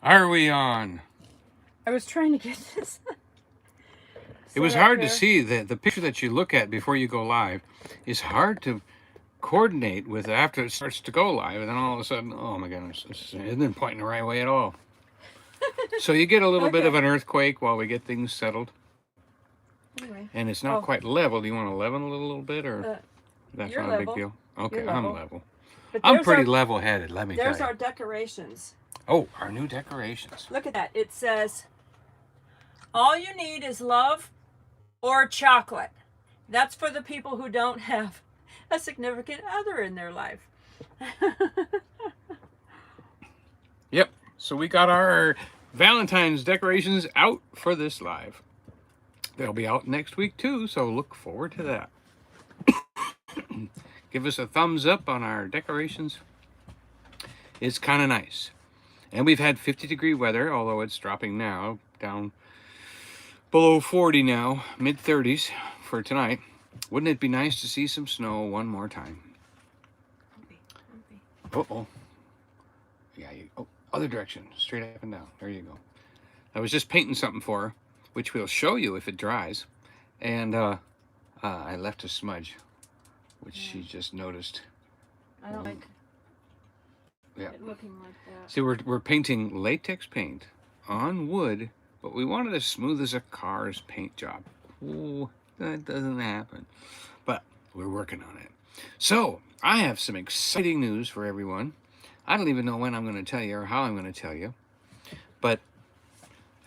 Are we on? I was trying to get this. It was hard to see that the picture that you look at before you go live is hard to coordinate with after it starts to go live, and then all of a sudden, oh my goodness, it isn't pointing the right way at all. So you get a little bit of an earthquake while we get things settled. Anyway. And it's not quite level. Do you want to leaven a little bit, or that's not a big deal? Okay, I'm level. I'm pretty level-headed, let me tell you. There's our decorations. Oh, our new decorations. Look at that. It says, all you need is love or chocolate. That's for the people who don't have a significant other in their life. Yep. So we got our Valentine's decorations out for this live. They'll be out next week too, so look forward to that. Give us a thumbs up on our decorations. It's kind of nice. And we've had 50-degree weather, although it's dropping now, down below 40 now, mid-30s for tonight. Wouldn't it be nice to see some snow one more time? Uh-oh. Yeah, other direction, straight up and down. There you go. I was just painting something for her, which we'll show you if it dries. And I left a smudge, which she just noticed. I don't like it looking like that. See, we're painting latex paint on wood, but we want it as smooth as a car's paint job. Ooh, that doesn't happen. But we're working on it. So, I have some exciting news for everyone. I don't even know when I'm going to tell you or how I'm going to tell you. But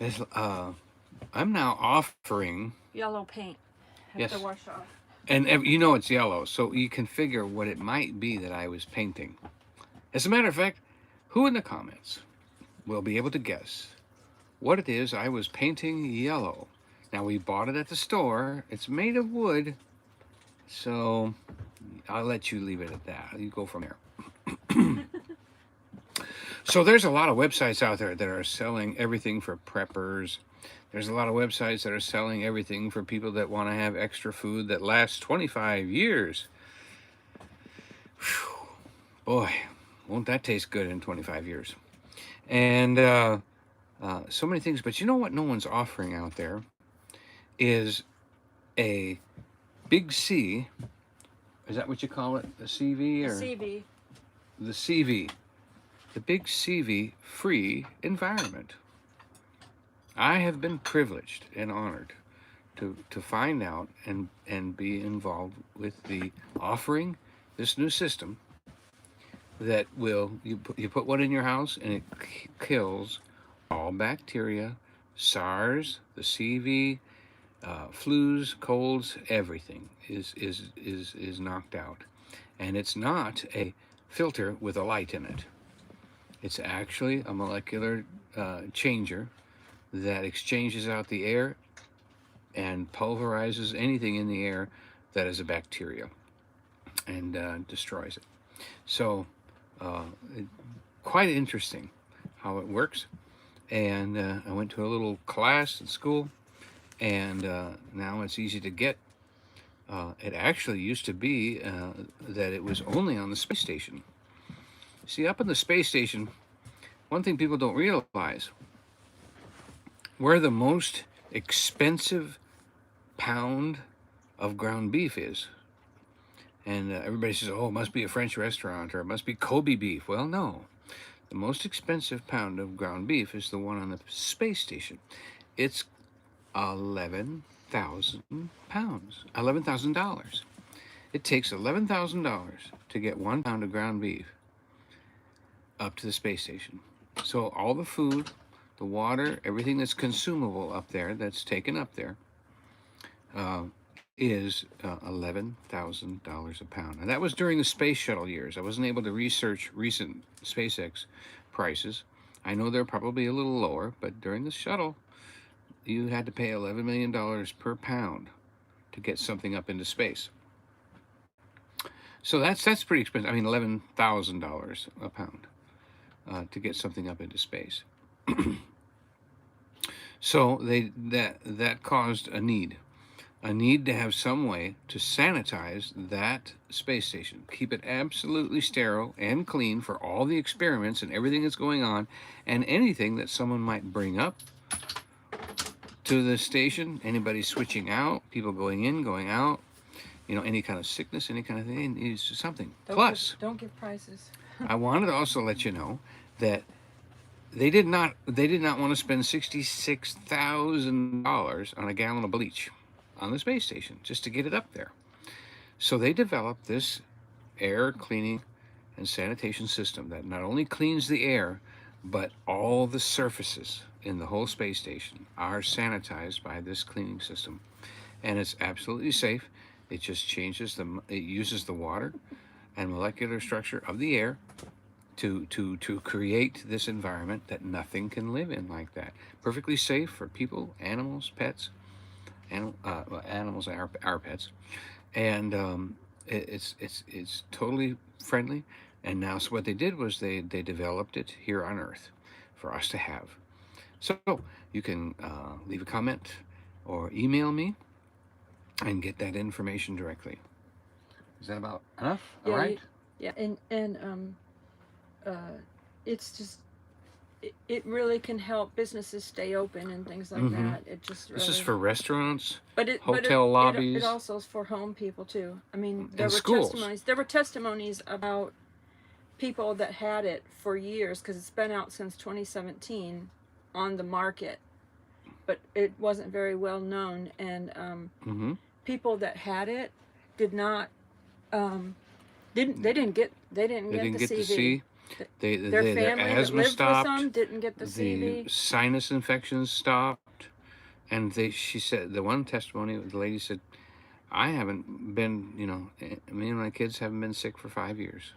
I'm now offering yellow paint. Have to wash off. And you know it's yellow, so you can figure what it might be that I was painting. As a matter of fact, who in the comments will be able to guess what it is I was painting yellow? Now, we bought it at the store. It's made of wood, so I'll let you leave it at that. You go from there. So there's a lot of websites out there that are selling everything for preppers. There's a lot of websites that are selling everything for people that want to have extra food that lasts 25 years. Whew. Boy, won't that taste good in 25 years. And so many things. But you know what no one's offering out there is a big C. Is that what you call it? The CV? Or? The CV. The CV. The big CV free environment. I have been privileged and honored to find out and be involved with the offering this new system that will, you put one in your house and it kills all bacteria, SARS, the CV, flus, colds, everything is knocked out. And it's not a filter with a light in it. It's actually a molecular changer that exchanges out the air and pulverizes anything in the air that is a bacteria and destroys it. So quite interesting how it works. And I went to a little class at school, and now it's easy to get. It actually used to be that it was only on the space station. See, up in the space station, one thing people don't realize, where the most expensive pound of ground beef is. And everybody says, oh, it must be a French restaurant, or it must be Kobe beef. Well, no. The most expensive pound of ground beef is the one on the space station. It's 11,000 pounds, $11,000. It takes $11,000 to get 1 pound of ground beef up to the space station. So all the food, the water, everything that's consumable up there, that's taken up there, is $11,000 a pound. And that was during the space shuttle years. I wasn't able to research recent SpaceX prices. I know they're probably a little lower, but during the shuttle, you had to pay $11 million per pound to get something up into space. So that's pretty expensive. I mean, $11,000 a pound to get something up into space. So that caused a need. a need to have some way to sanitize that space station, keep it absolutely sterile and clean for all the experiments and everything that's going on, and anything that someone might bring up to the station, anybody switching out, people going in, going out, any kind of sickness, any kind of thing, is something. Don't give prices. I wanted to also let you know that they did not want to spend $66,000 on a gallon of bleach on the space station just to get it up there. So they developed this air cleaning and sanitation system that not only cleans the air, but all the surfaces in the whole space station are sanitized by this cleaning system. And it's absolutely safe. It just changes it uses the water and molecular structure of the air to create this environment that nothing can live in like that. Perfectly safe for people, animals, pets. Animals are our pets, and it's totally friendly. And now, so what they did was they developed it here on Earth for us to have. So you can leave a comment or email me and get that information directly. Is that about enough? Yeah, all right. It's just it really can help businesses stay open and things like that. It just really, This is for restaurants, hotel lobbies. It also is for home people too. I mean, there And were schools. testimonies. There were testimonies about people that had it for years because it's been out since 2017 on the market, but it wasn't very well known. And people that had it did not didn't get the CV. Their family that asthma lived stopped. with them didn't get the The CV. sinus infections stopped, and she said, the one testimony, the lady said, I haven't been, me and my kids haven't been sick for 5 years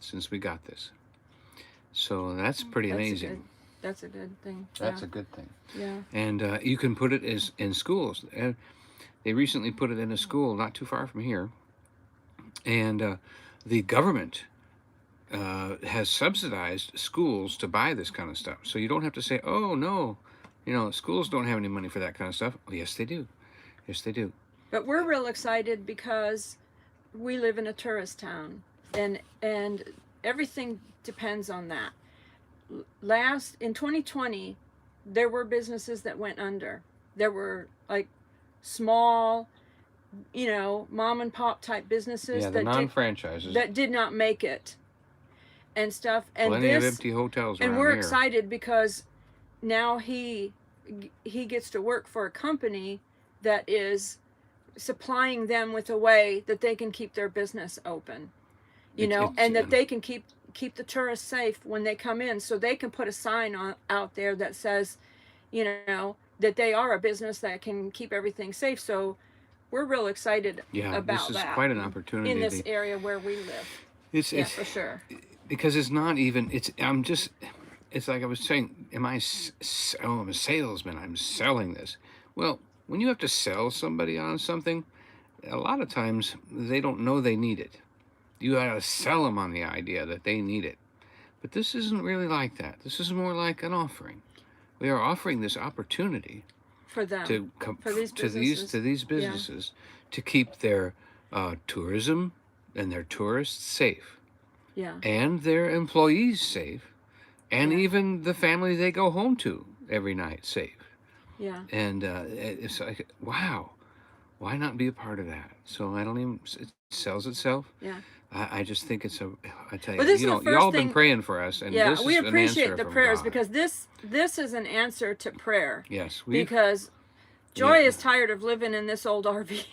since we got this. So that's pretty amazing. That's a good thing. That's a good thing. Yeah. And you can put it in schools. They recently put it in a school not too far from here, and the government has subsidized schools to buy this kind of stuff. So you don't have to say, oh, no, schools don't have any money for that kind of stuff. Oh, yes, they do. Yes, they do. But we're real excited because we live in a tourist town, and everything depends on that. In 2020, there were businesses that went under. There were like small, mom and pop type businesses the non-franchises that did not make it. And stuff, and plenty of empty hotels around and we're here. excited because now he gets to work for a company that is supplying them with a way that they can keep their business open, and that they can keep the tourists safe when they come in, so they can put a sign out there that says, that they are a business that can keep everything safe. So we're real excited about that. This is quite an opportunity in this area where we live. It's for sure. Because it's not even, it's like I was saying, I'm a salesman, I'm selling this. Well, when you have to sell somebody on something, a lot of times they don't know they need it. You gotta sell them on the idea that they need it. But this isn't really like that. This is more like an offering. We are offering this opportunity for them, to these businesses to keep their tourism and their tourists safe. Yeah. And their employees safe, and even the family they go home to every night safe. Yeah. And it's like, wow, why not be a part of that? So it sells itself. Yeah. I just think I tell you, y'all been praying for us, and this we is appreciate the prayers God. Because this is an answer to prayer. Yes. Because Joy is tired of living in this old RV.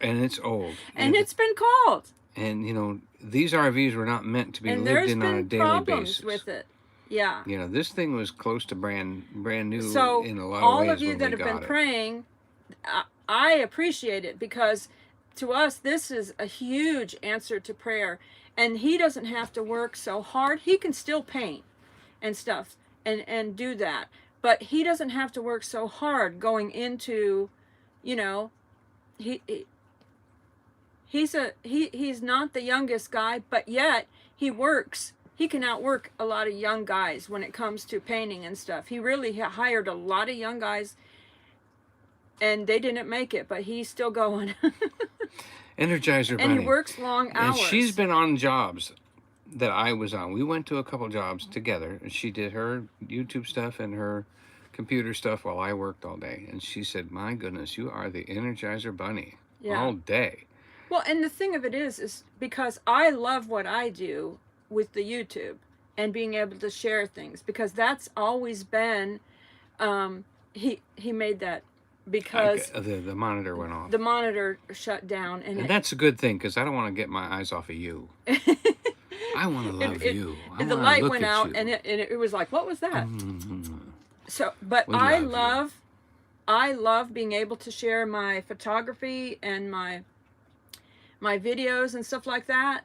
it's old. And it's been cold. And these RVs were not meant to be lived in on a daily basis. And there's been problems with it. Yeah. This thing was close to brand new so in a lot of ways. All of you that have been praying, I appreciate it, because to us this is a huge answer to prayer. And he doesn't have to work so hard. He can still paint and stuff and do that. But he doesn't have to work so hard going into, he's not the youngest guy, but yet he works. He can outwork a lot of young guys when it comes to painting and stuff. He really hired a lot of young guys, and they didn't make it, but he's still going. Energizer Bunny. And he works long hours. And she's been on jobs that I was on. We went to a couple jobs together, and she did her YouTube stuff and her computer stuff while I worked all day. And she said, "My goodness, you are the Energizer Bunny all day." Well, and the thing of it is because I love what I do with the YouTube and being able to share things, because that's always been, he made that because the monitor went off. The monitor shut down, and that's a good thing, because I don't want to get my eyes off of you. I want to love you. The light went out, and it was like, what was that? So, but I love being able to share my photography and my videos and stuff like that.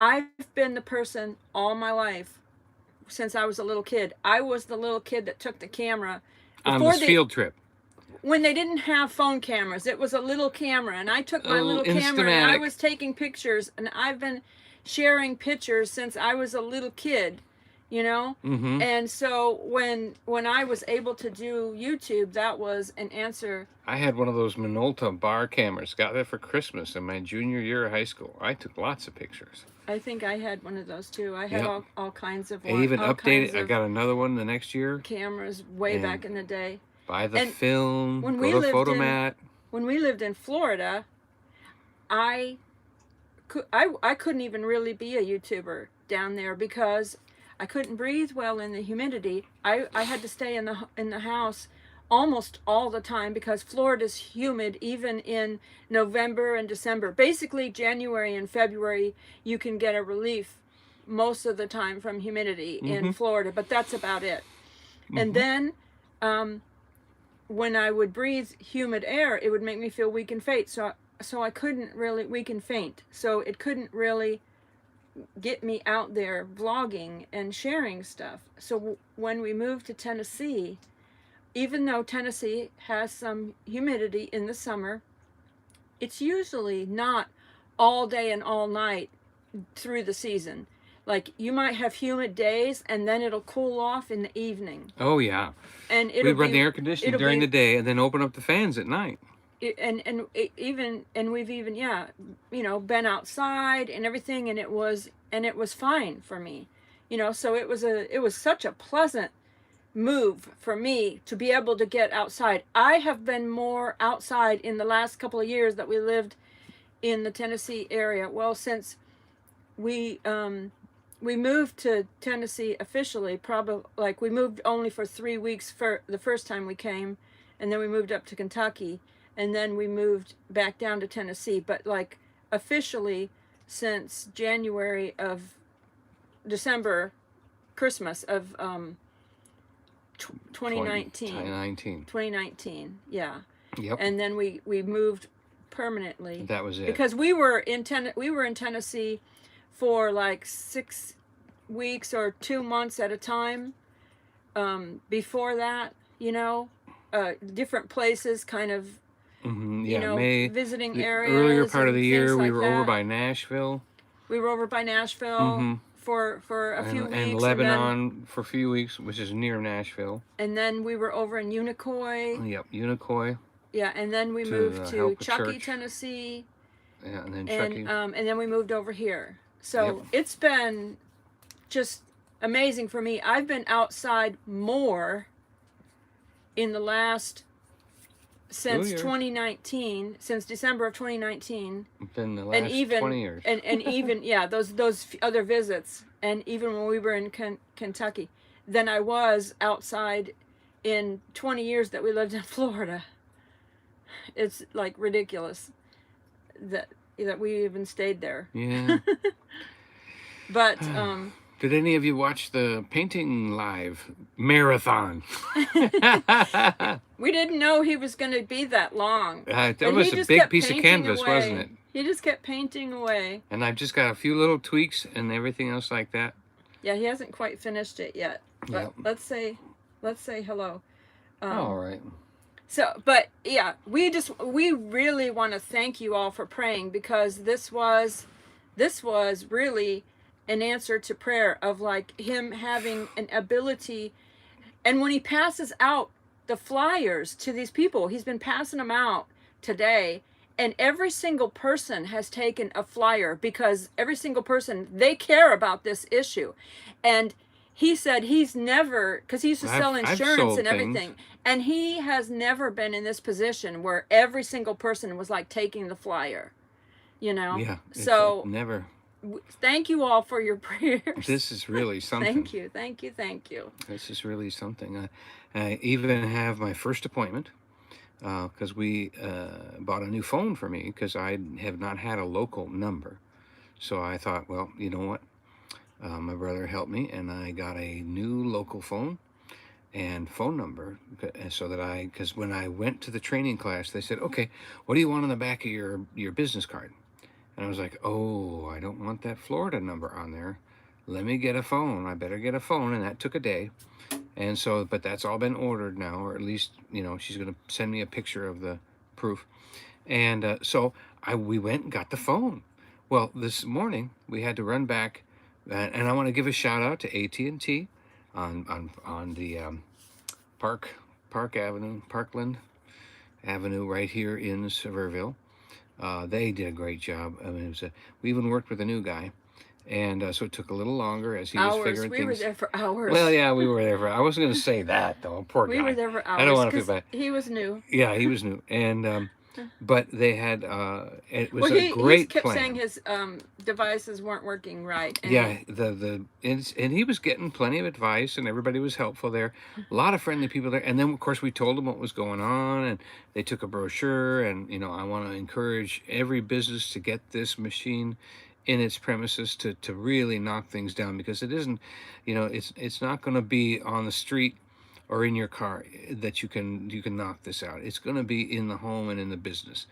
I've been the person all my life since I was a little kid. I was the little kid that took the camera on this field trip. When they didn't have phone cameras, it was a little camera, and I took my little camera and I was taking pictures, and I've been sharing pictures since I was a little kid, you know? And so when I was able to do YouTube, that was an answer. I had one of those Minolta bar cameras. Got that for Christmas in my junior year of high school. I took lots of pictures. I think I had one of those too. I had all kinds of I even updated. I got another one the next year. Couldn't way back in the day. Buy the film, when go to Photomat. When we lived in Florida, I couldn't even really be a YouTuber down there because I couldn't breathe well in the humidity. I had to stay in the house almost all the time because Florida's humid even in November and December. Basically, January and February, you can get a relief most of the time from humidity in Florida, but that's about it. And then when I would breathe humid air, it would make me feel weak and faint. So I couldn't really weak and faint. So it couldn't really get me out there vlogging and sharing stuff. So when we moved to Tennessee, even though Tennessee has some humidity in the summer, it's usually not all day and all night through the season. Like, you might have humid days, and then it'll cool off in the evening. Oh, yeah. And we run the air conditioning during the day, and then open up the fans at night. We've even been outside and everything, and it was fine for me, So it was such a pleasant move for me to be able to get outside. I have been more outside in the last couple of years that we lived in the Tennessee area. Well, since we moved to Tennessee officially, we moved only for 3 weeks for the first time we came, and then we moved up to Kentucky, and then we moved back down to Tennessee. But officially since December, Christmas of 2019, yeah. Yep. And then we moved permanently. That was it. Because we were in Tennessee for 6 weeks or 2 months at a time. Before that, different places, kind of, visiting areas. Earlier part of the year, we were over by Nashville. For a few weeks. And Lebanon for a few weeks, which is near Nashville. And then we were over in Unicoi. Yep, Unicoi. Yeah, and then we moved to Chuckey, Tennessee. Yeah, and then Chuckey. And then we moved over here. So it's been just amazing for me. I've been outside more in the last, since 2019, since December of 2019. Been the last 20 years. And even, those other visits, and even when we were in Kentucky, than I was outside in 20 years that we lived in Florida. It's ridiculous that we even stayed there. Yeah. But did any of you watch the painting live marathon? We didn't know he was going to be that long. That was a big piece of canvas, wasn't it? He just kept painting away. And I've just got a few little tweaks and everything else like that. Yeah, he hasn't quite finished it yet. But let's say hello. All right. So, but yeah, we really want to thank you all for praying, because this was really an answer to prayer of him having an ability. And when he passes out the flyers to these people. He's been passing them out today, and every single person has taken a flyer because every single person, they care about this issue. And he said he's never, because he used to sell I've insurance sold and things. everything, and he has never been in this position where every single person was like taking the flyer, you know? Yeah. So never. Thank you all for your prayers. This is really something. Thank you, thank you, thank you. This is really something. I even have my first appointment because we bought a new phone for me because I have not had a local number. So I thought, well, you know what? My brother helped me, and I got a new local phone and phone number so that because when I went to the training class, they said, okay, what do you want on the back of your business card? And I was like, oh, I don't want that Florida number on there. Let me get a phone. I better get a phone. And that took a day. And so, but that's all been ordered now, or at least, you know, she's going to send me a picture of the proof. And so we went and got the phone. Well, this morning we had to run back, and I want to give a shout out to AT&T on the Parkland Avenue right here in Sevierville. They did a great job. I mean, we even worked with a new guy, and so it took a little longer as he was figuring things. We were there for hours. Well, yeah, we were there for. I wasn't going to say that though. Poor guy. We were there for hours. I don't want to feel bad. He was new. Yeah, he was new, and but they had it was He great kept plan. saying his devices weren't working right. And yeah, and he was getting plenty of advice, and everybody was helpful there. A lot of friendly people there, and then of course we told them what was going on, and they took a brochure. And you know, I want to encourage every business to get this machine in its premises to really knock things down, because it isn't, you know, it's not going to be on the street or in your car that you can knock this out. It's going to be in the home and in the business.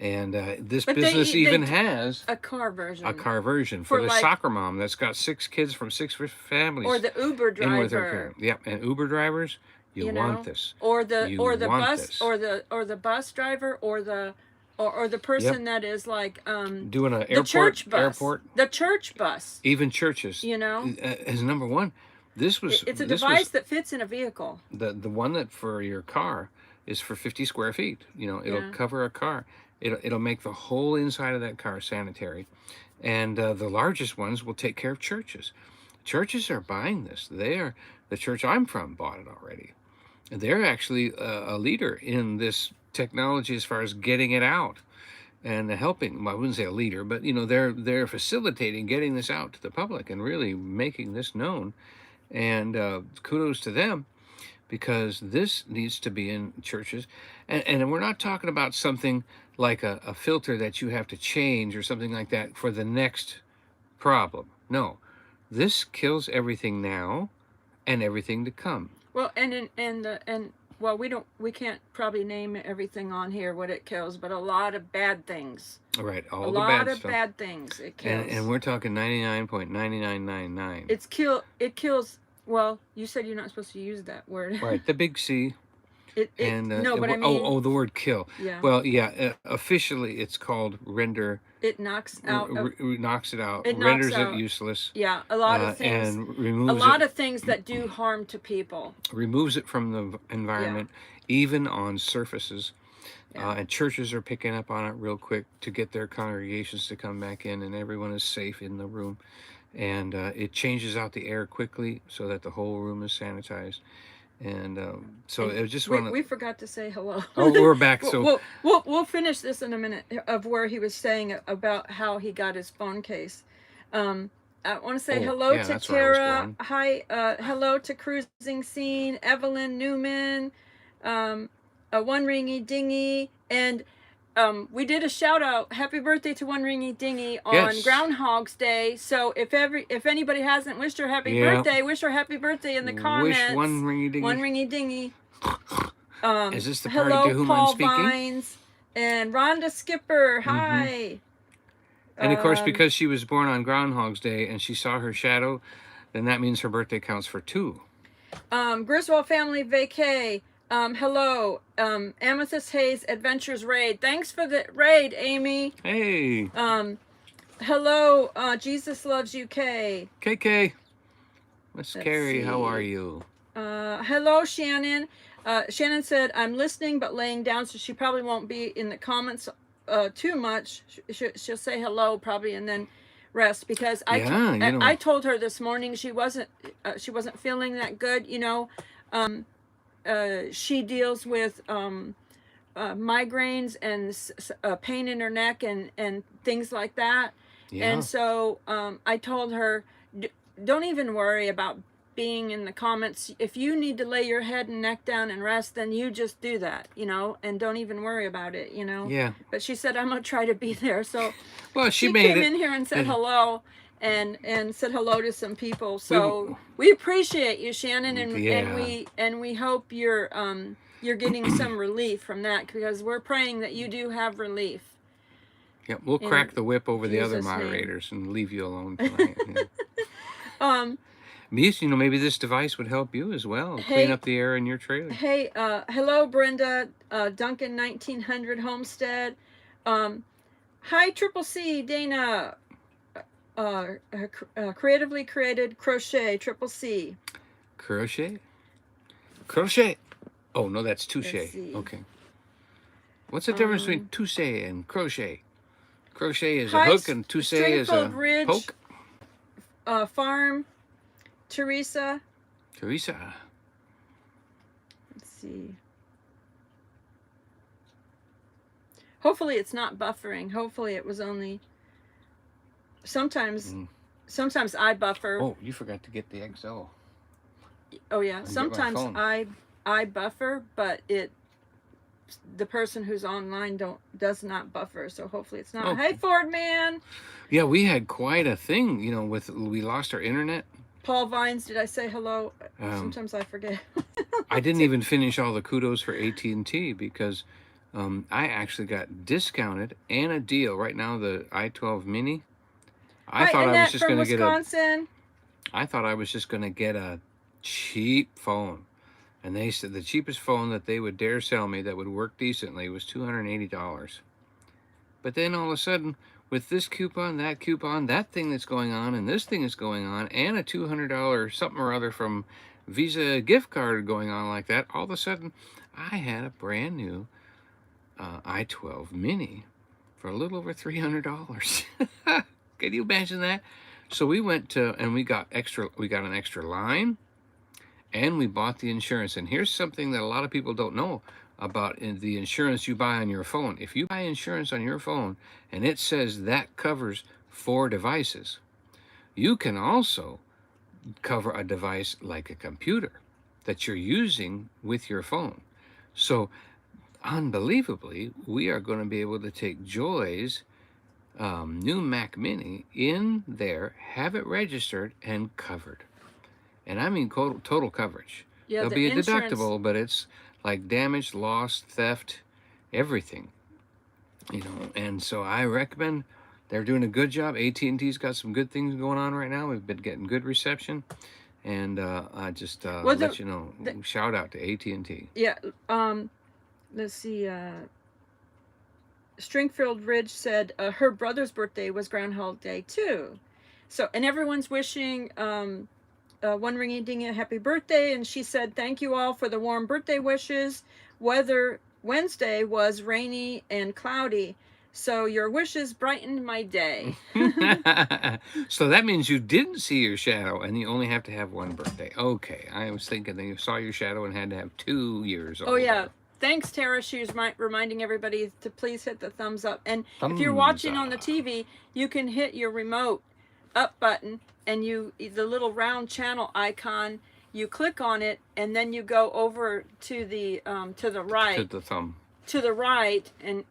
And this business has a car version. A car version for the soccer mom that's got 6 kids from 6 families. Or the Uber driver. With her. Yep, and Uber drivers, you want this. Or the bus or the bus driver or the person that is like doing an the church bus. The church bus. Even churches. You know, as number one. It's a device that fits in a vehicle. The one that for your car is for 50 square feet. You know, it'll cover a car. It'll make the whole inside of that car sanitary. And the largest ones will take care of churches. Churches are buying this. The church I'm from bought it already. They're actually a leader in this technology as far as getting it out and helping. Well, I wouldn't say a leader, but you know, they're facilitating getting this out to the public and really making this known. And kudos to them, because this needs to be in churches. And we're not talking about something like a filter that you have to change or something like that for the next problem. No, this kills everything now and everything to come. Well, we can't probably name everything on here what it kills, but a lot of bad things. Right, a lot of bad things it kills. And we're talking 99.9999. It kills. Well, you said you're not supposed to use that word. Right, the big C. No, but I mean. The word kill. Yeah. Well, yeah. Officially, it's called render. It knocks out. Knocks it out. It renders it useless. Yeah, a lot of things. And removes a lot of things that do harm to people. Removes it from the environment, even on surfaces. Yeah. And churches are picking up on it real quick to get their congregations to come back in, and everyone is safe in the room. And it changes out the air quickly so that the whole room is sanitized. And so it just we forgot to say hello. Oh, we're back. So we'll finish this in a minute of where he was saying about how he got his phone case. I want to say hello to Tara. Hi, hello to Cruising Scene, Evelyn Newman, One Ringy Dingy, and we did a shout out, happy birthday to One Ringy Dingy on Groundhog's Day. So if anybody hasn't wished her happy birthday, wish her happy birthday in the comments. Wish One Ringy Dingy. One Ringy Dingy. Is this the party to whom I'm speaking? Hello, Paul Vines and Rhonda Skipper. Hi. And of course, because she was born on Groundhog's Day and she saw her shadow, then that means her birthday counts for 2. Griswold Family Vacay. Hello, Amethyst Hayes Adventures Raid. Thanks for the raid, Amy. Hey. Hello, Jesus Loves UK. KK. Miss Carrie, how are you? Hello, Shannon. Shannon said, I'm listening but laying down, so she probably won't be in the comments too much. She'll say hello probably and then rest, because Yeah, you know. I told her this morning she wasn't feeling that good. She deals with migraines and pain in her neck and things like that. Yeah. And so I told her, don't even worry about being in the comments. If you need to lay your head and neck down and rest, then you just do that, and don't even worry about it, Yeah. But she said, I'm going to try to be there. So Well, she came made in here and said hello. And said hello to some people. We- So we appreciate you, Shannon, and Yeah. and we hope you're getting some relief from that, because we're praying that you do have relief. Yeah, we'll In crack the whip over the other Jesus' name. moderators and leave you alone tonight. Yeah. Um, Maybe this device would help you as well. Clean up the air in your trailer. Hey, hello, Brenda, Duncan 1900 Homestead. Hi, Triple C, Dana. Creatively created crochet, Triple C. Crochet? Crochet. Oh, no, that's touche. Let's see. Okay. What's the difference between touche and crochet? Crochet is a hook and touche is a Ridge, poke. Farm, Teresa. Teresa. Let's see. Hopefully it's not buffering. Hopefully it was only... Sometimes I buffer. Oh, you forgot to get the XL. Oh yeah. Sometimes I buffer, but the person who's online does not buffer, so hopefully it's not. Okay. Hey, Ford man. Yeah, we had quite a thing, we lost our internet. Paul Vines, did I say hello? Sometimes I forget. I didn't even finish all the kudos for AT&T because I actually got discounted and a deal right now. The i12 Mini. I thought I was just going to get I thought I was just going to get a cheap phone. And they said the cheapest phone that they would dare sell me that would work decently was $280. But then all of a sudden, with this coupon, that thing that's going on, and this thing is going on, and a $200 something or other from Visa gift card going on like that, all of a sudden, I had a brand new i12 Mini for a little over $300. Can you imagine that? So we went to, and we got an extra line, and we bought the insurance. And here's something that a lot of people don't know about the insurance you buy on your phone. If you buy insurance on your phone and it says that covers 4 devices, you can also cover a device like a computer that you're using with your phone. So unbelievably, we are going to be able to take Joy's new Mac Mini in there, have it registered and covered. And I mean total coverage. Yeah, There'll be a deductible, but it's like damage, loss, theft, everything. And so I recommend, they're doing a good job. AT&T's got some good things going on right now. We've been getting good reception. And I just let you know, shout out to AT&T. Yeah, let's see. Stringfield Ridge said her brother's birthday was Groundhog Day too. So, and everyone's wishing One Ringy Dingy a happy birthday, and she said thank you all for the warm birthday wishes. Weather Wednesday was rainy and cloudy, so your wishes brightened my day. So that means you didn't see your shadow and you only have to have one birthday. Okay, I was thinking that you saw your shadow and had to have 2 years old. Oh yeah. Thanks, Tara. She was reminding everybody to please hit the thumbs up. And if you're watching on the TV, you can hit your remote up button, and the little round channel icon, you click on it, and then you go over to the right. To the thumb. To the right, and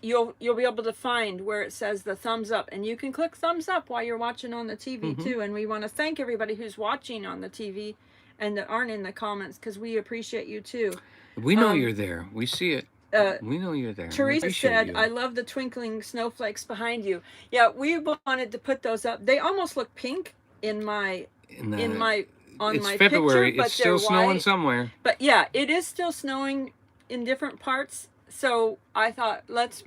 you'll be able to find where it says the thumbs up, and you can click thumbs up while you're watching on the TV too. And we want to thank everybody who's watching on the TV and that aren't in the comments, because we appreciate you too. We know you're there. We see it. We know you're there. Teresa said, I love the twinkling snowflakes behind you. Yeah, we wanted to put those up. They almost look pink on my February. picture, but it's still snowing somewhere. But yeah, it is still snowing in different parts. So I thought, let's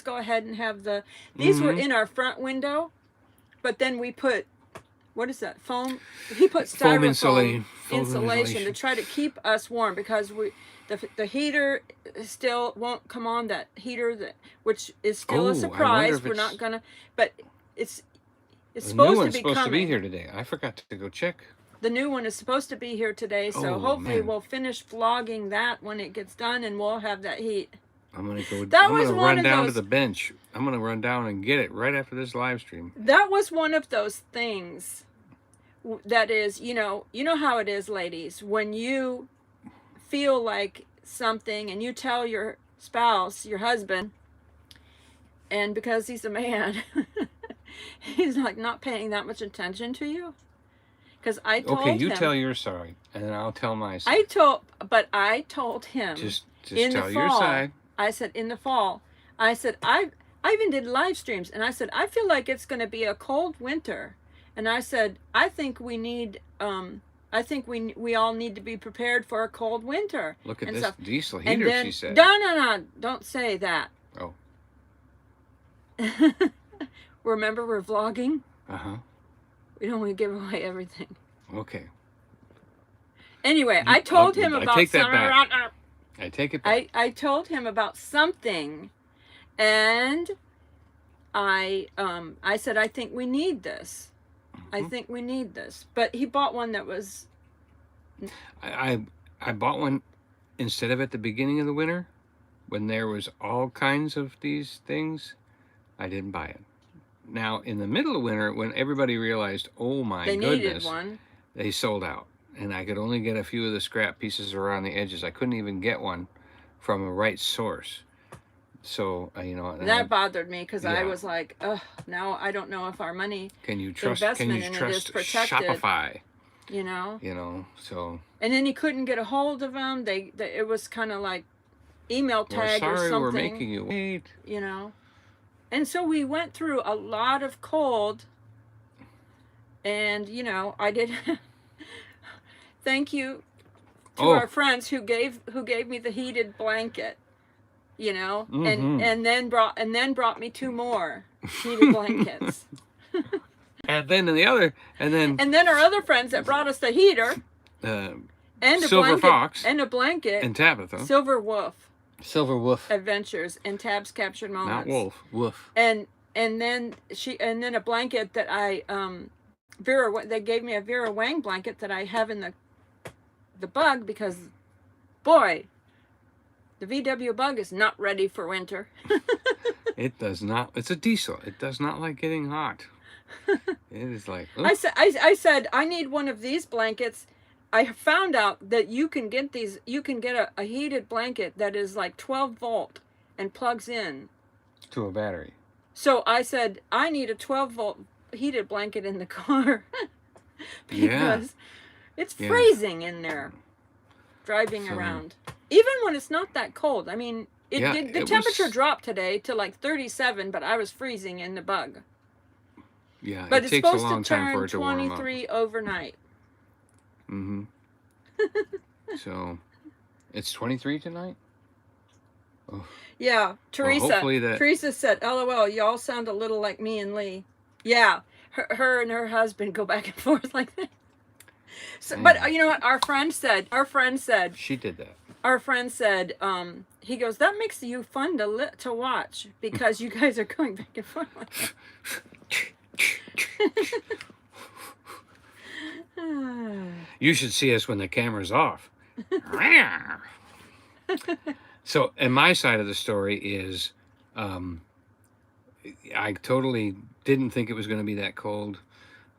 go ahead and have these were in our front window, but then we put what is that? Foam. He put Foam styrofoam foam insulation to try to keep us warm because the heater still won't come on. That heater which is still a surprise. We're not gonna, but it's supposed to be supposed to be coming. here today. I forgot to go check. The new one is supposed to be here today, so hopefully we'll finish vlogging that when it gets done, and we'll have that heat. I'm gonna go. That I'm was gonna one run of down those- to the bench. I'm gonna run down and get it right after this live stream. That was one of those things that is, you know how it is, ladies, when you feel like something and you tell your spouse, your husband, and because he's a man, he's like not paying that much attention to you. Because I told him. Okay, you tell your side, and then I'll tell my side. I told him. Just in tell the your fall, side. I said in the fall, I said I even did live streams, and I said I feel like it's going to be a cold winter, and I said I think we need we all need to be prepared for a cold winter. Look at and this stuff. diesel And heater, then, she said. No, don't say that. Oh. Remember, we're vlogging. Uh-huh. We don't want to give away everything. Okay. Anyway, I told him I about take that back. I take it back. I told him about something, and I said I think we need this. I think we need this. But he bought one that was. I bought one instead of at the beginning of the winter, when there was all kinds of these things. I didn't buy it. Now in the middle of winter, when everybody realized, oh my They goodness, needed one. they sold out, and I could only get a few of the scrap pieces around the edges. I couldn't even get one from a right source. So That bothered me because I yeah. was like, oh, now I don't know if our money Can you trust investment in it is protected. Shopify? So. And then you couldn't get a hold of them. It was kind of like email tag or something. We're making you wait. And so we went through a lot of cold, and I did. Thank you to our friends who gave me the heated blanket, and then brought me 2 more heated blankets. And then our other friends that brought us the heater, and a Silver blanket, Fox, and a blanket, and Tabitha, Silver Wolf Adventures, and Tab's Captured Moments. Not Wolf. And then a blanket that they gave me a Vera Wang blanket that I have in the Bug, because boy, the VW Bug is not ready for winter. It does not. It's a diesel. It does not like getting hot. It is like. Oops. I said I need one of these blankets. I found out that you can get these. You can get a heated blanket that is like 12 volt and plugs in to a battery. So I said I need a 12 volt heated blanket in the car because it's freezing in there driving around. Even when it's not that cold. I mean, the temperature dropped today to like 37, but I was freezing in the Bug. Yeah, but it it's takes a supposed long to time for turn it to warm up. 23 overnight. Mm-hmm. So, it's 23 tonight? Oh. Yeah, Teresa. Well, Teresa said, "LOL, y'all sound a little like me and Lee." Yeah, her and her husband go back and forth like that. So, but you know what? Our friend said. She did that. Our friend said, he goes, "That makes you fun to watch because you guys are going back and forth like that." You should see us when the camera's off. So, and my side of the story is, I totally didn't think it was going to be that cold.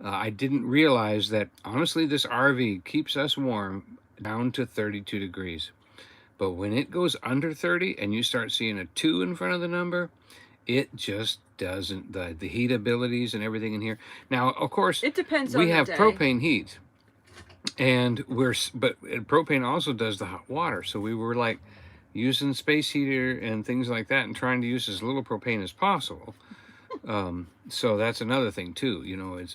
I didn't realize that, honestly, this RV keeps us warm down to 32 degrees. But when it goes under 30 and you start seeing a 2 in front of the number, it just doesn't, the heat abilities and everything in here. Now, of course, it depends we on have the day. propane heat. And propane also does the hot water. So we were like using space heater and things like that and trying to use as little propane as possible. So that's another thing too,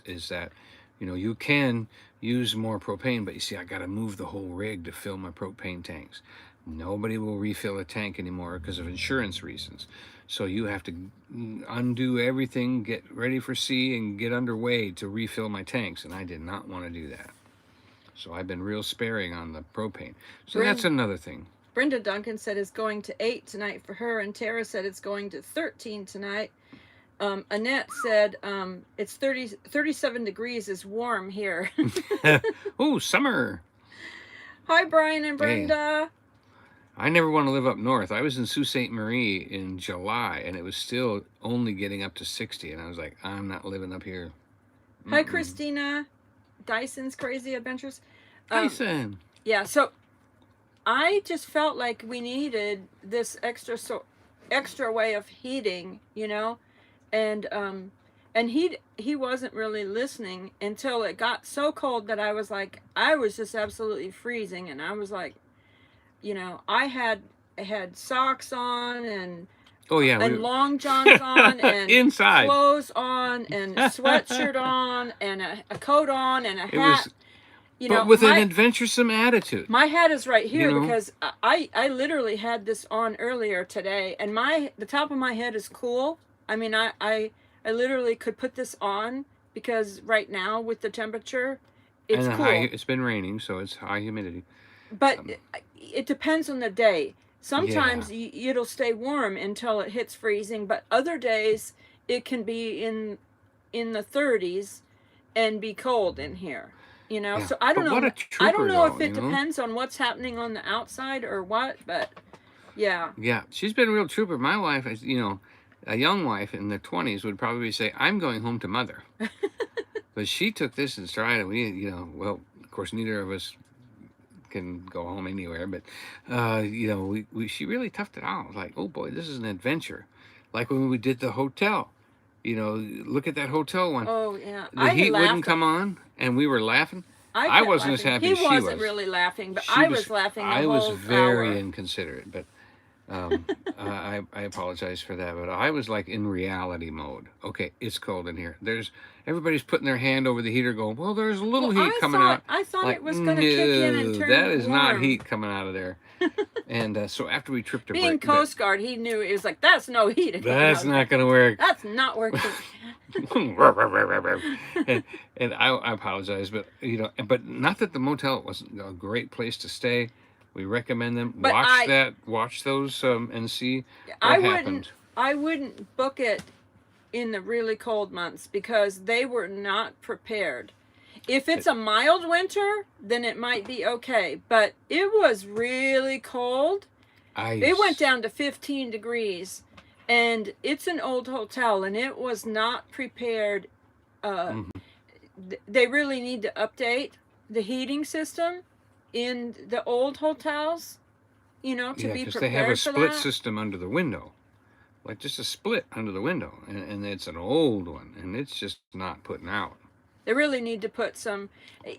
is that, you can use more propane, but you see, I got to move the whole rig to fill my propane tanks. Nobody will refill a tank anymore because of insurance reasons. So you have to undo everything, get ready for sea, and get underway to refill my tanks. And I did not want to do that. So I've been real sparing on the propane. So that's another thing. Brenda Duncan said it's going to 8 tonight for her, and Tara said it's going to 13 tonight. Annette said it's 37 degrees is warm here. Oh, summer. Hi, Brian and Brenda. Hey. I never want to live up north. I was in Sault Ste. Marie in July, and it was still only getting up to 60. And I was like, I'm not living up here. Hi, Christina. Dyson's Crazy Adventures. Dyson. Yeah, so I just felt like we needed this extra way of heating, you know, and he wasn't really listening until it got so cold that I was just absolutely freezing, and I was like, you know, I had socks on and and long johns on and inside clothes on and a sweatshirt on and a coat on and a hat. You know, but with an adventuresome attitude. My hat is right here, you know? Because I literally had this on earlier today, and the top of my head is cool. I mean, I literally could put this on because right now with the temperature, it's cool. It's been raining, so it's high humidity. But it depends on the day. Sometimes it'll stay warm until it hits freezing, but other days it can be in the 30s and be cold in here. You know, so I don't know. I don't know if it depends on what's happening on the outside or what, but yeah. Yeah, she's been a real trooper. My wife, you know, a young wife in the 20s would probably say, "I'm going home to mother," but she took this in stride, and we, you know, well, of course, neither of us can go home anywhere, but you know, she really toughed it out. Like, oh boy, this is an adventure. Like when we did the hotel. You know, look at that hotel one. Oh, yeah. The heat wouldn't come on, and we were laughing. I wasn't as happy as she was. He wasn't really laughing, but I was laughing the whole hour. I was very inconsiderate, but I apologize for that. But I was like in reality mode. Okay, it's cold in here. Everybody's putting their hand over the heater going, well, there's a little heat coming out. I thought it was going to kick in and turn that is warm. not heat coming out of there. And so after we tripped to break... Being Coast Guard, he knew, it was like, that's no heat. That's not going to work. That's not working. and I apologize, but, you know, but not that the motel wasn't a great place to stay. We recommend them. But watch those and see what happened. I wouldn't book it in the really cold months because they were not prepared. If it's a mild winter, then it might be okay. But it was really cold. It went down to 15 degrees. And it's an old hotel, and it was not prepared. They really need to update the heating system in the old hotels, you know, to be prepared for that. Because they have a split system under the window. Like just a split under the window, and it's an old one, and it's just not putting out. They really need to put some,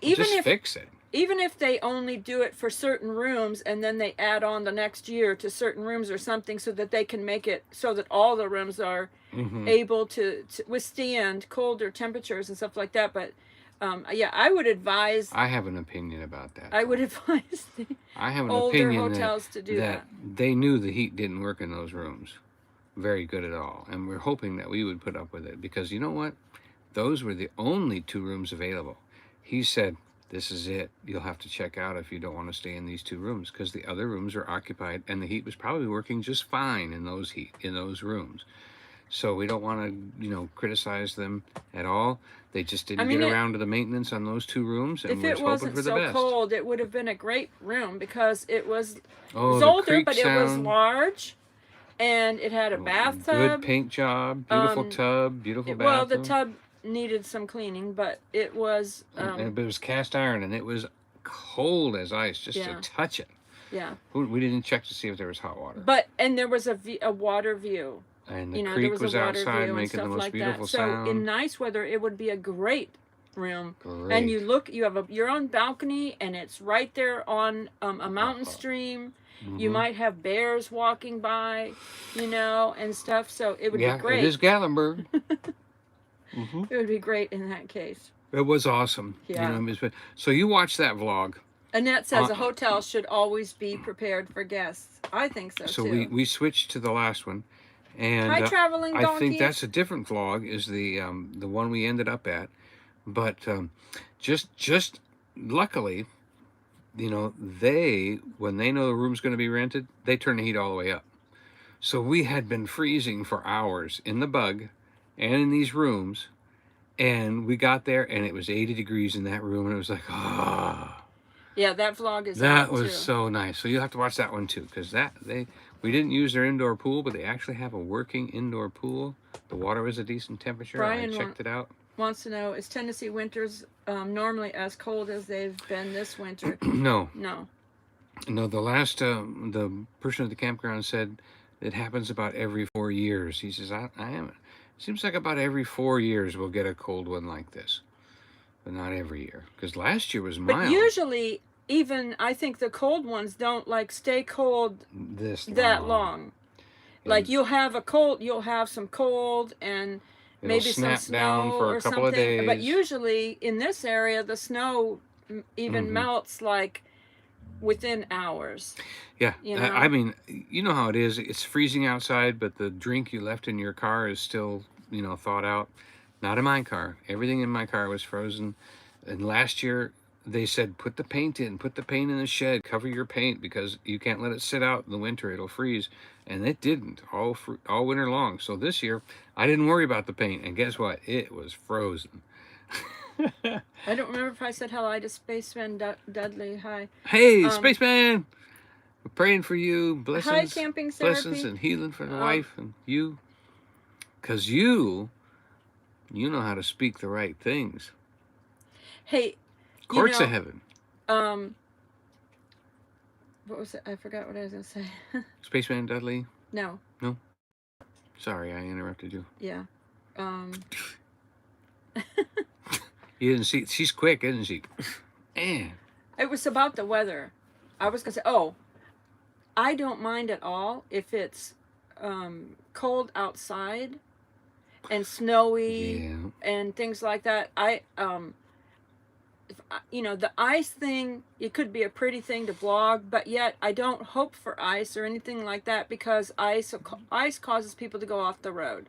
fix it. Even if they only do it for certain rooms, and then they add on the next year to certain rooms or something, so that they can make it so that all the rooms are able to withstand colder temperatures and stuff like that. But yeah, I would advise. I have an opinion about that. I would advise the older hotels to do that. They knew the heat didn't work in those rooms very good at all, and we're hoping that we would put up with it, because you know what, those were the only 2 rooms available. He said, this is it, you'll have to check out if you don't want to stay in these 2 rooms, because the other rooms are occupied and the heat was probably working just fine in those rooms. So we don't want to, you know, criticize them at all. They just didn't get around to the maintenance on those 2 rooms, and we're hoping for the best. If it wasn't so cold, it would have been a great room, because it was older, but it was large. And it had a bathtub. Good paint job, beautiful tub, beautiful bathroom. Well, the tub needed some cleaning, but it was... but it was cast iron, and it was cold as ice just to touch it. Yeah. We didn't check to see if there was hot water. And there was a water view. And the creek was outside making the most beautiful sound. So in nice weather, it would be a great room. Great. And you have your own balcony, and it's right there on a mountain stream. You might have bears walking by, you know, and stuff. So it would be great. Yeah, it is Gatlinburg. It would be great in that case. It was awesome. Yeah. You know, so you watch that vlog, Annette says a hotel should always be prepared for guests. I think so, So too. we switched to the last one, and Hi, traveling I think donkeys. that's a different vlog. Is the one we ended up at, but just luckily, you know, when they know the room's going to be rented, they turn the heat all the way up. So we had been freezing for hours in the bug and in these rooms, and we got there and it was 80 degrees in that room, and it was like, ah. Yeah, that vlog is That out, was too. so nice. So you'll have to watch that one too, because we didn't use their indoor pool, but they actually have a working indoor pool. The water was a decent temperature. Brian I checked it out. Wants to know, is Tennessee winters normally as cold as they've been this winter? No. No. No, the person at the campground said it happens about every 4 years. He says, I am. Seems like about every 4 years we'll get a cold one like this, but not every year. Because last year was mild. But usually, even I think the cold ones don't like stay cold that long. Like you'll have some cold and maybe some snow down for a couple of days. But usually in this area, the snow even melts like within hours. Yeah, you know? I mean, you know how it is. It's freezing outside, but the drink you left in your car is still, you know, thawed out. Not in my car. Everything in my car was frozen. And last year they said, put the paint in the shed, cover your paint, because you can't let it sit out in the winter. It'll freeze. And it didn't all winter long. So this year I didn't worry about the paint. And guess what? It was frozen. I don't remember if I said hello to Spaceman Dudley. Hi. Hey, Spaceman. We're praying for you. Blessings. Hi, camping therapy. Blessings and healing for the wife and you. Because you know how to speak the right things. Hey, Courts of heaven. What was it? I forgot what I was going to say. Spaceman Dudley? No. No? Sorry, I interrupted you. Yeah. You didn't see. She's quick, isn't she? Man. It was about the weather. I was going to say, I don't mind at all if it's cold outside and snowy and things like that. The ice thing, it could be a pretty thing to blog, but yet I don't hope for ice or anything like that, because ice causes people to go off the road.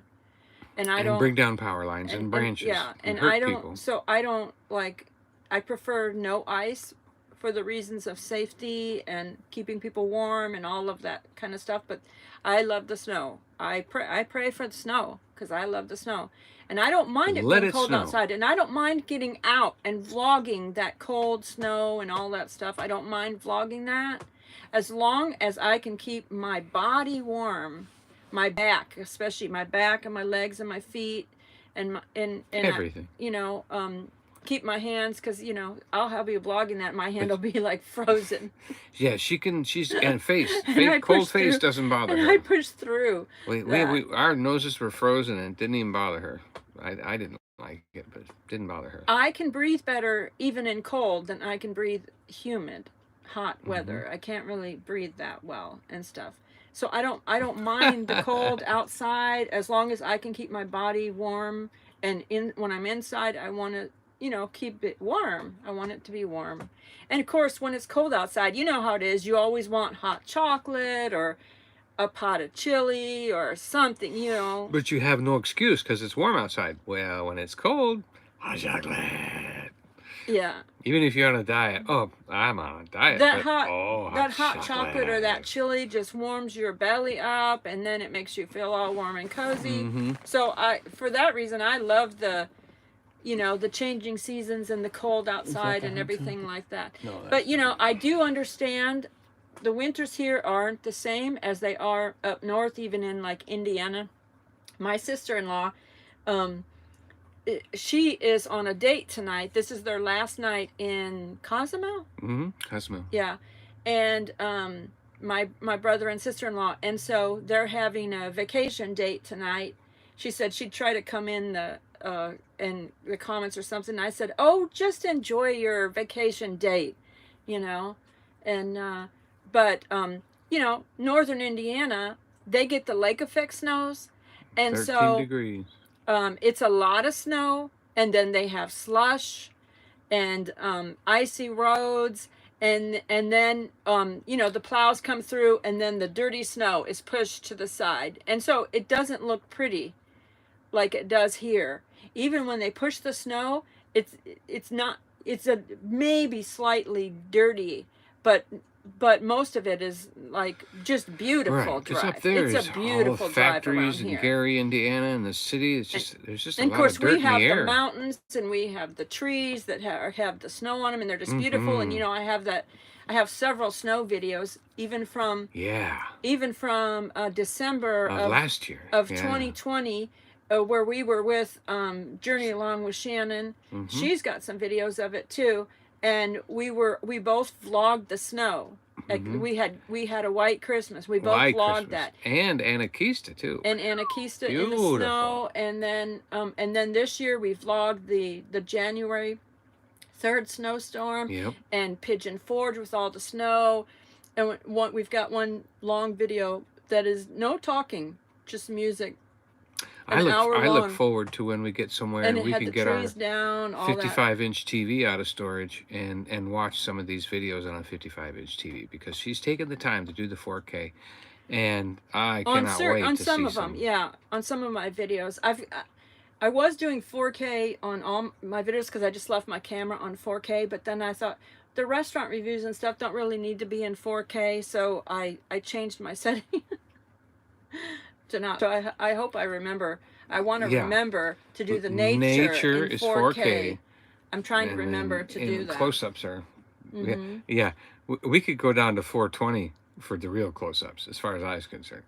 And I don't bring down power lines and branches. And hurt I don't people. So I don't I prefer no ice for the reasons of safety and keeping people warm and all of that kind of stuff. But I love the snow. I pray for the snow, because I love the snow. And I don't mind it being cold outside. And I don't mind getting out and vlogging that cold snow and all that stuff. I don't mind vlogging that, as long as I can keep my body warm, my back, especially my back and my legs and my feet and everything. Keep my hands, because I'll be vlogging that, my hand will be like frozen. Yeah, and face cold face doesn't bother her. I pushed through. Our noses were frozen and it didn't even bother her. I didn't like it, but it didn't bother her. I can breathe better even in cold than I can breathe humid, hot weather. I can't really breathe that well and stuff. So I don't mind the cold outside, as long as I can keep my body warm. And when I'm inside, I want to keep it warm. I want it to be warm. And of course, when it's cold outside, you know how it is. You always want hot chocolate or a pot of chili or something, But you have no excuse, because it's warm outside. Well, when it's cold, hot chocolate. Yeah. Even if you're on a diet. Oh, I'm on a diet. That hot chocolate or that chili just warms your belly up, and then it makes you feel all warm and cozy. So for that reason, I love the changing seasons and the cold outside and everything like that. But I do understand the winters here aren't the same as they are up north, even in like Indiana. My sister-in-law, she is on a date tonight. This is their last night in Cozumel. Cozumel. Yeah. And my brother and sister-in-law, and so they're having a vacation date tonight. She said she'd try to come in the comments or something. I said, just enjoy your vacation date, and but northern Indiana, they get the lake effect snows, and 13 degrees. It's a lot of snow, and then they have slush and icy roads, and then you know, the plows come through, and then the dirty snow is pushed to the side, and so it doesn't look pretty like it does here. Even when they push the snow, it's not, it's a maybe slightly dirty, but most of it is like just beautiful Right, because drive. up there It's is a all beautiful the drive around factories in here. Gary, Indiana, and the city. It's just there's just a And of lot course, of dirt we in the have the air. mountains, and we have the trees that have the snow on them, and they're just Mm-hmm. beautiful. And you know, I have several snow videos, even from Yeah, December of last year of yeah. 2020, where we were with Journey Along with Shannon. Mm-hmm. She's got some videos of it too, and we both vlogged the snow. Mm-hmm. We had a white Christmas. We both White vlogged Christmas. that. And Anakista too. And Anakista in the Beautiful. snow, and then this year we vlogged the January 3rd snowstorm. Yep. And Pigeon Forge with all the snow, and we've got one long video that is no talking, just music. I look forward to when we get somewhere and we can get our down, 55-inch TV out of storage and watch some of these videos on a 55-inch TV, because she's taken the time to do the 4K, and I cannot wait on to some see of them. Yeah, on some of my videos, I was doing 4K on all my videos because I just left my camera on 4K, but then I thought the restaurant reviews and stuff don't really need to be in 4K, so I changed my setting to not. So I hope I remember. I want to remember to do the nature in 4K. I'm trying to remember to do that. Close-ups are, yeah. We could go down to 420 for the real close-ups, as far as I was concerned.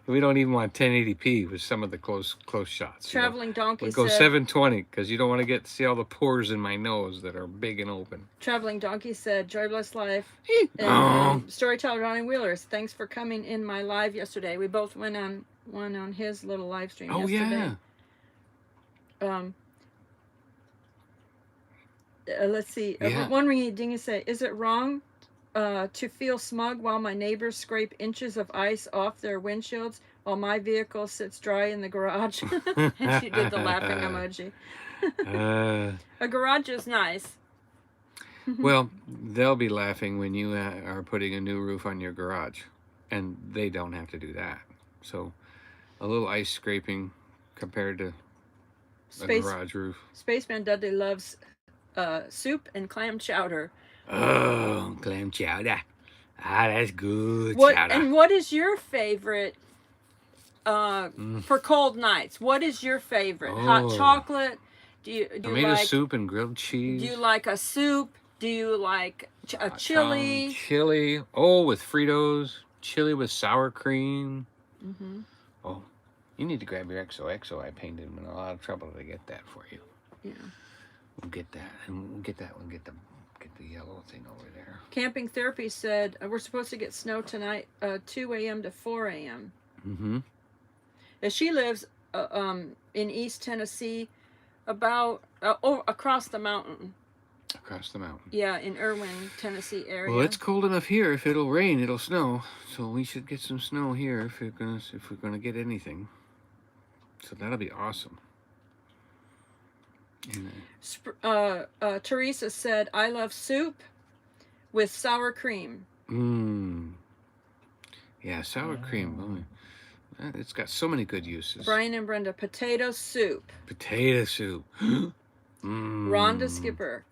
We don't even want 1080p with some of the close shots. Traveling Donkey said, go said 720 because you don't want to see all the pores in my nose that are big and open. Traveling Donkey said, "Joy bless life." And Storyteller Donny Wheelers, thanks for coming in my live yesterday. We both went on one on his little live stream yesterday. Yeah. Let's see. One ringing say, "Is it wrong to feel smug while my neighbors scrape inches of ice off their windshields while my vehicle sits dry in the garage?" And she did the laughing emoji. A garage is nice. Well, they'll be laughing when you are putting a new roof on your garage, and they don't have to do that. So a little ice scraping compared to a garage roof. Spaceman Dudley loves soup and clam chowder. Oh, clam chowder. Ah, that's good chowder. And what is your favorite for cold nights? What is your favorite? Hot chocolate? Do you tomato soup and grilled cheese? Do you like a soup? Do you like a chili? Chili. Oh, with Fritos. Chili with sour cream. Mm-hmm. Oh, you need to grab your XOXO. I painted him in a lot of trouble to get that for you. Yeah. We'll get that. And we'll get that one. Get the yellow thing over there. Camping Therapy said, we're supposed to get snow tonight, 2 a.m. to 4 a.m. Mm-hmm. As she lives in East Tennessee, about across the mountain. Across the mountain. Yeah, in Irwin, Tennessee area. Well, it's cold enough here. If it'll rain, it'll snow. So we should get some snow here if we're gonna get anything. So that'll be awesome. Teresa said, "I love soup with sour cream." Yeah, sour cream. Oh, it's got so many good uses. Brian and Brenda, potato soup. Potato soup. Rhonda Skipper,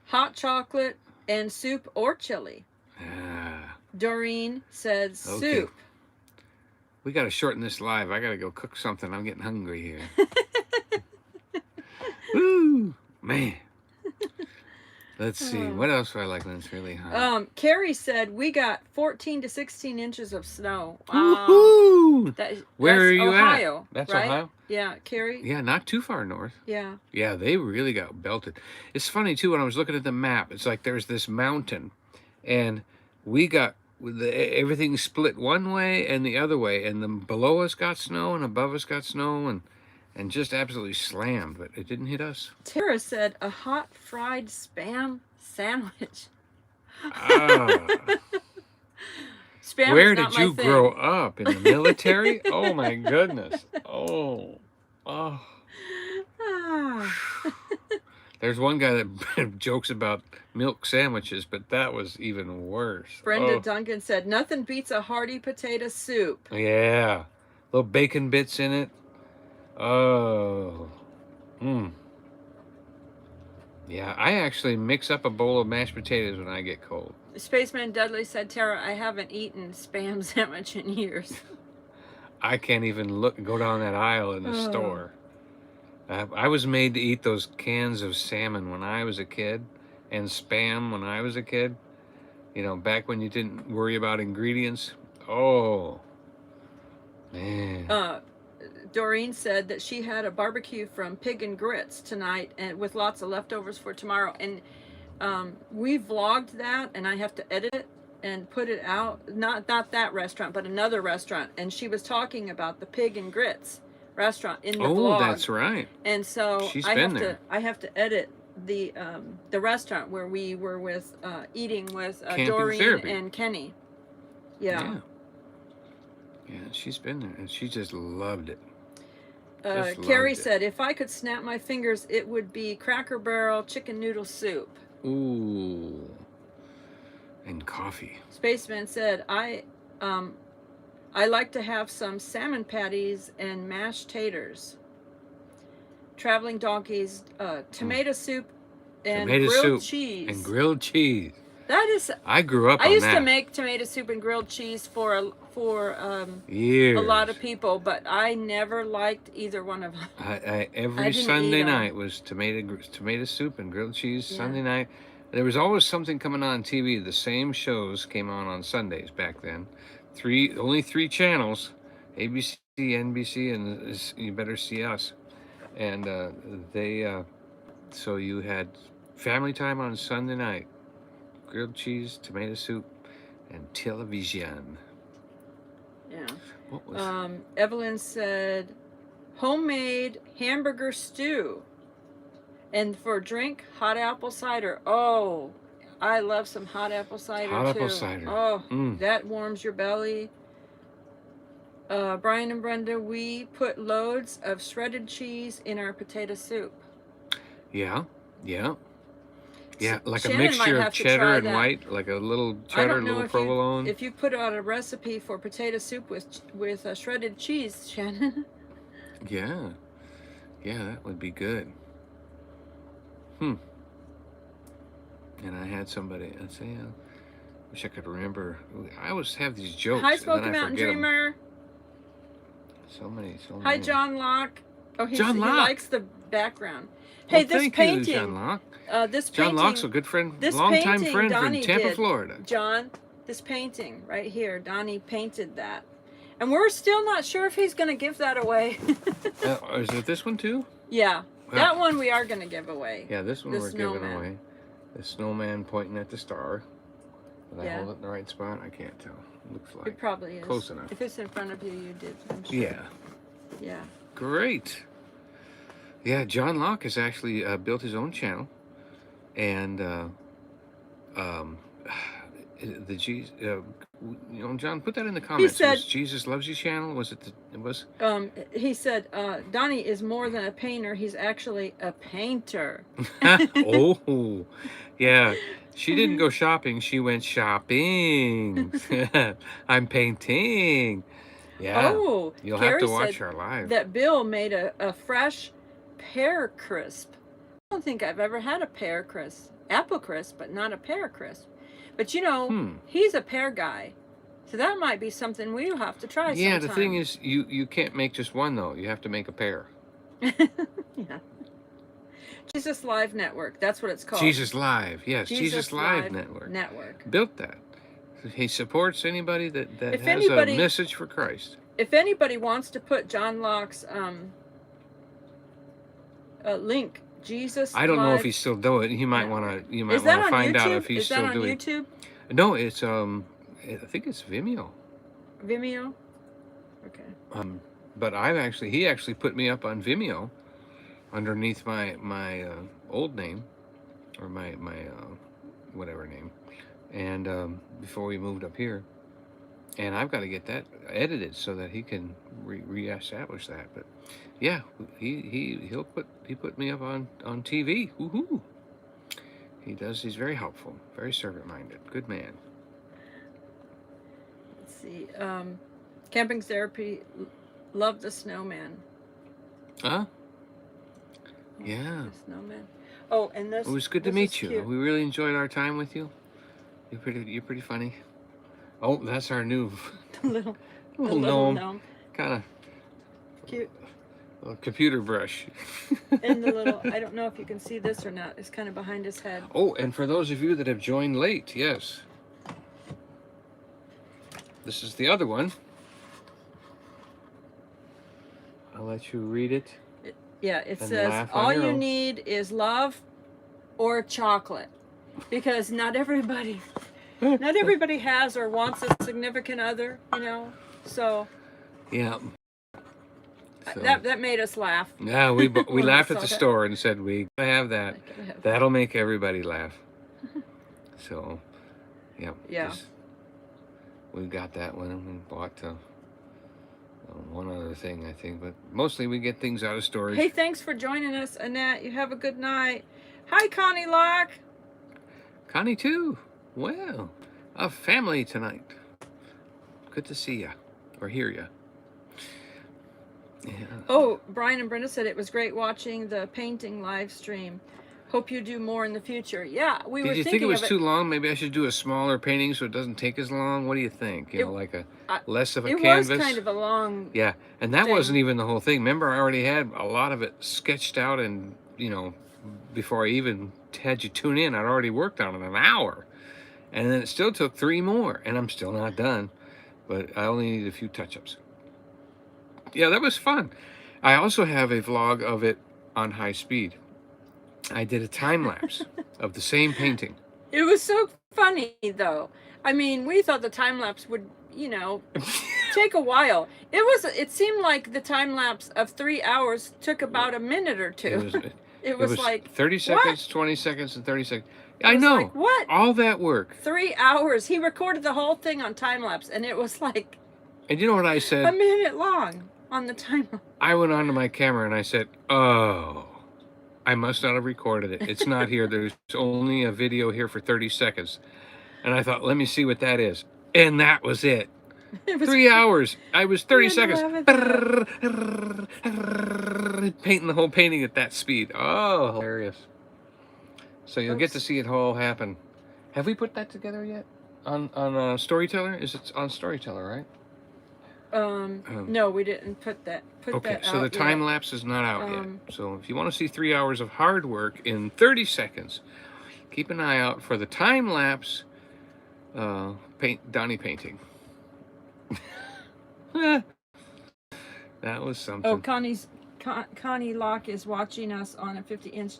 hot chocolate and soup or chili. Doreen said soup. We got to shorten this live. I got to go cook something. I'm getting hungry here. Woo, man. Let's see. What else do I like when it's really hot? Carrie said we got 14 to 16 inches of snow. Woo-hoo! Where are you Ohio, at? That's right? Ohio? Yeah, Carrie. Yeah, not too far north. Yeah. Yeah, they really got belted. It's funny, too, when I was looking at the map, it's like there's this mountain, and we got everything split one way and the other way, and then below us got snow and above us got snow, and just absolutely slammed, but it didn't hit us. Tara said a hot fried spam sandwich. Spam Where did you grow up? In the military? Oh my goodness. Oh. There's one guy that jokes about milk sandwiches, but that was even worse. Brenda Oh, Duncan said, nothing beats a hearty potato soup. yeah. Little bacon bits in it. Oh. Mmm. Yeah, I actually mix up a bowl of mashed potatoes when I get cold. Spaceman Dudley said, Tara, I haven't eaten Spam sandwich in years. I can't even go down that aisle in the store. I was made to eat those cans of salmon when I was a kid, and Spam when I was a kid. You know, back when you didn't worry about ingredients. Oh, man. Doreen said that she had a barbecue from Pig and Grits tonight, and with lots of leftovers for tomorrow. And we vlogged that, and I have to edit it and put it out. Not that restaurant, but another restaurant. And she was talking about the Pig and Grits restaurant in the vlog. Oh, that's right. And so She's I been have there. to I have to edit the restaurant where we were with eating with Doreen therapy. and Kenny. Yeah. Yeah, she's been there, and she just loved it. Carrie said, if I could snap my fingers, it would be Cracker Barrel chicken noodle soup. Ooh. And coffee. Spaceman said, I like to have some salmon patties and mashed taters. Traveling Donkeys, tomato soup and grilled cheese. And grilled cheese. That is. I grew up on that. I used to make tomato soup and grilled cheese for years. a lot of people, but I never liked either one of them. Every Sunday night was tomato soup and grilled cheese. Yeah. Sunday night. There was always something coming on TV. The same shows came on Sundays back then. Only three channels: ABC, NBC, and You Better See Us. And so you had family time on Sunday night. Grilled cheese, tomato soup, and television. Yeah. What was Evelyn said, homemade hamburger stew. And for drink, hot apple cider. Oh, I love some hot apple cider too. Hot apple cider. Oh, that warms your belly. Brian and Brenda, we put loads of shredded cheese in our potato soup. Yeah, yeah. Yeah, like Shannon a mixture of cheddar and that. White, like a little cheddar, a little provolone. If you put out a recipe for potato soup with shredded cheese, Shannon. Yeah, that would be good. And I had somebody. I'd say, wish I could remember. I always have these jokes. Hi, Smoky Mountain Dreamer. So many. Hi, John Locke. Oh, he likes the background. Well, hey, this painting. You, John Locke. This painting. John Locke's a good friend, longtime friend Donny from Tampa, did. Florida. John, this painting right here, Donny painted that. And we're still not sure if he's going to give that away. Is it this one too? Yeah. That one we are going to give away. Yeah, this one we're giving away. The snowman pointing at the star. Did I hold it in the right spot? I can't tell. Looks like it probably is. Close enough. If it's in front of you, you did. I'm sure. Yeah. Yeah. Great. Yeah, John Locke has actually built his own channel, and the Jesus. John, put that in the comments. He said, was Jesus Loves You channel? Was it? It was. He said, Donny is more than a painter. He's actually a painter. Oh, yeah. She didn't go shopping. She went shopping. I'm painting. Yeah. Oh, you'll have to watch our live. That Bill made a fresh pear crisp. I don't think I've ever had a pear crisp. Apple crisp, but not a pear crisp. But he's a pear guy. So that might be something we'll have to try sometime. Yeah, the thing is, you can't make just one, though. You have to make a pair. Yeah. Jesus Live Network. That's what it's called. Jesus Live. Yes, Jesus Live Network. Built that. He supports anybody that has a message for Christ. If anybody wants to put John Locke's link, Jesus. I don't know Live if he's still doing it. You might want to. You might want to find out if he's still doing. Is that on YouTube? No, it's I think it's Vimeo. Vimeo. Okay. But he actually put me up on Vimeo, underneath my old name, or my whatever name, and before we moved up here, and I've got to get that edited so that he can reestablish that. But yeah, he put me up on TV. Woohoo! He does. He's very helpful, very servant minded. Good man. Let's see. Camping therapy. Love the snowman. Huh? Yeah. The snowman. Oh, and this. It was good to meet you. Cute. We really enjoyed our time with you. You're pretty funny. Oh, that's our new little gnome. Kind of cute. A computer brush. And the little, I don't know if you can see this or not, it's kind of behind his head. Oh, and for those of you that have joined late, yes. This is the other one. I'll let you read it. It says, all you need is love or chocolate. Because not everybody has or wants a significant other, you know. So yeah. So, that made us laugh. Yeah, we laughed at the store and said we gotta have that. That'll make everybody laugh. So, yeah. We got that one and we bought one other thing, I think, but mostly we get things out of storage. Hey, thanks for joining us, Annette. You have a good night. Hi, Connie Locke. Connie too. Well, a family tonight. Good to see ya or hear ya. Yeah. Oh, Brian and Brenda said it was great watching the painting live stream. Hope you do more in the future. Yeah, we were thinking. Did you think it was too long? Maybe I should do a smaller painting so it doesn't take as long. What do you think? You know, like a less of a canvas. It was kind of a long. Yeah, and that wasn't even the whole thing. Remember, I already had a lot of it sketched out, and before I even had you tune in, I'd already worked on it an hour, and then it still took 3 more, and I'm still not done. But I only need a few touch-ups. Yeah, that was fun. I also have a vlog of it on high speed. I did a time lapse of the same painting. It was so funny, though. I mean, we thought the time lapse would, take a while. It seemed like the time lapse of 3 hours took about a minute or two. It was like 30 seconds, 20 seconds, and 30 seconds. I know. Like, what? All that work. 3 hours. He recorded the whole thing on time lapse, and it was like. And you know what I said? A minute long on the time lapse. I went onto my camera and I said, "Oh, I must not have recorded it. It's not here. There's only a video here for 30 seconds." And I thought, let me see what that is. And that was it. 3 hours. I was 30 seconds. Painting the whole painting at that speed. Oh, hilarious. So you'll get to see it all happen. Have we put that together yet? On Storyteller? Is it on Storyteller, right? No, we didn't put that out. So the time lapse is not out yet. So if you want to see 3 hours of hard work in 30 seconds, keep an eye out for the time lapse Donny painting. That was something. Oh, Connie Locke is watching us on a 50-inch.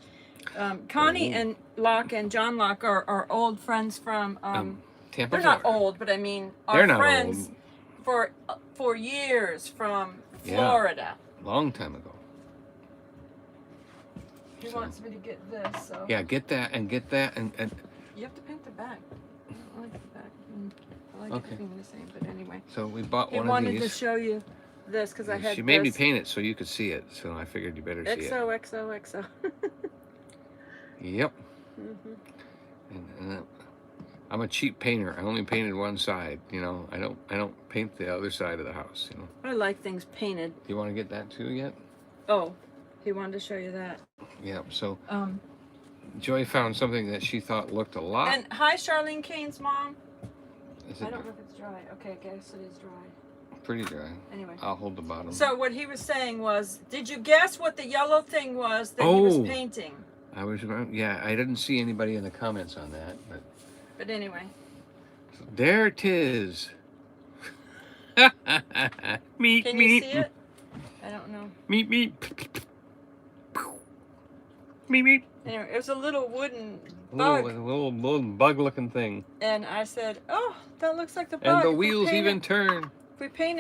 Connie and Locke and John Locke are old friends from Tampa. They're not old, but I mean our friends for years from Florida. Long time ago. He wants me to get this. So. Yeah, get that and get that and. You have to paint the back. I don't like the back. I like everything the same, but anyway. So we bought one of these. He wanted to show you this because I had. She made me paint it so you could see it, so I figured you better see it. XOXOXO. Yep. And I'm a cheap painter. I only painted one side. I don't paint the other side of the house. I like things painted. You want to get that too yet? Oh, he wanted to show you that. Yeah. So. Joy found something that she thought looked a lot. And hi, Charlene Kane's mom. I don't know if it's dry. Okay, I guess it is dry. Pretty dry. Anyway. I'll hold the bottom. So what he was saying was, did you guess what the yellow thing was that he was painting? I didn't see anybody in the comments on that, but anyway. So there it is. Meat. Can you see it? I don't know. Meat. Meat. Anyway, it was a little wooden bug. A little bug-looking thing. And I said, "Oh, that looks like the bug." And the wheels even turn. If we paint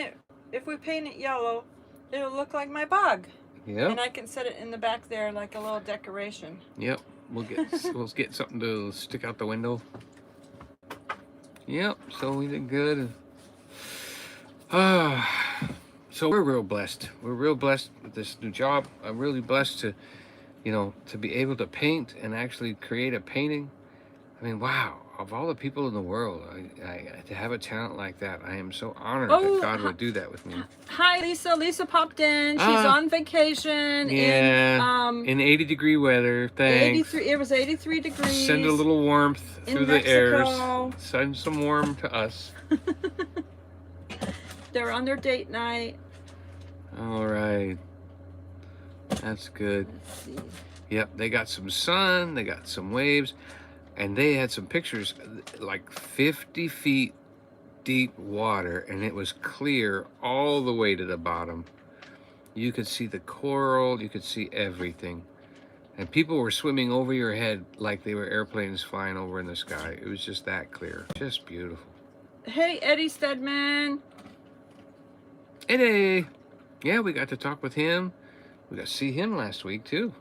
it yellow, it'll look like my bug. Yep. And I can set it in the back there like a little decoration. Yep. We'll get something to stick out the window. Yep. So we did good. So we're real blessed. We're real blessed with this new job. I'm really blessed to, to be able to paint and actually create a painting. I mean, wow! Of all the people in the world, to have a talent like that, I am so honored that God would do that with me. Hi, Lisa. Lisa popped in. She's on vacation in 80-degree weather. Thanks. 83. It was 83 degrees. Send a little warmth through the Mexico. airs. Send some warmth to us. They're on their date night. All right. That's good. Let's see. Yep, they got some sun, they got some waves, and they had some pictures like 50 feet deep water, and it was clear all the way to the bottom. You could see the coral, you could see everything. And people were swimming over your head like they were airplanes flying over in the sky. It was just that clear. Just beautiful. Hey, Eddie Stedman. Eddie! Yeah, we got to talk with him. We got to see him last week, too.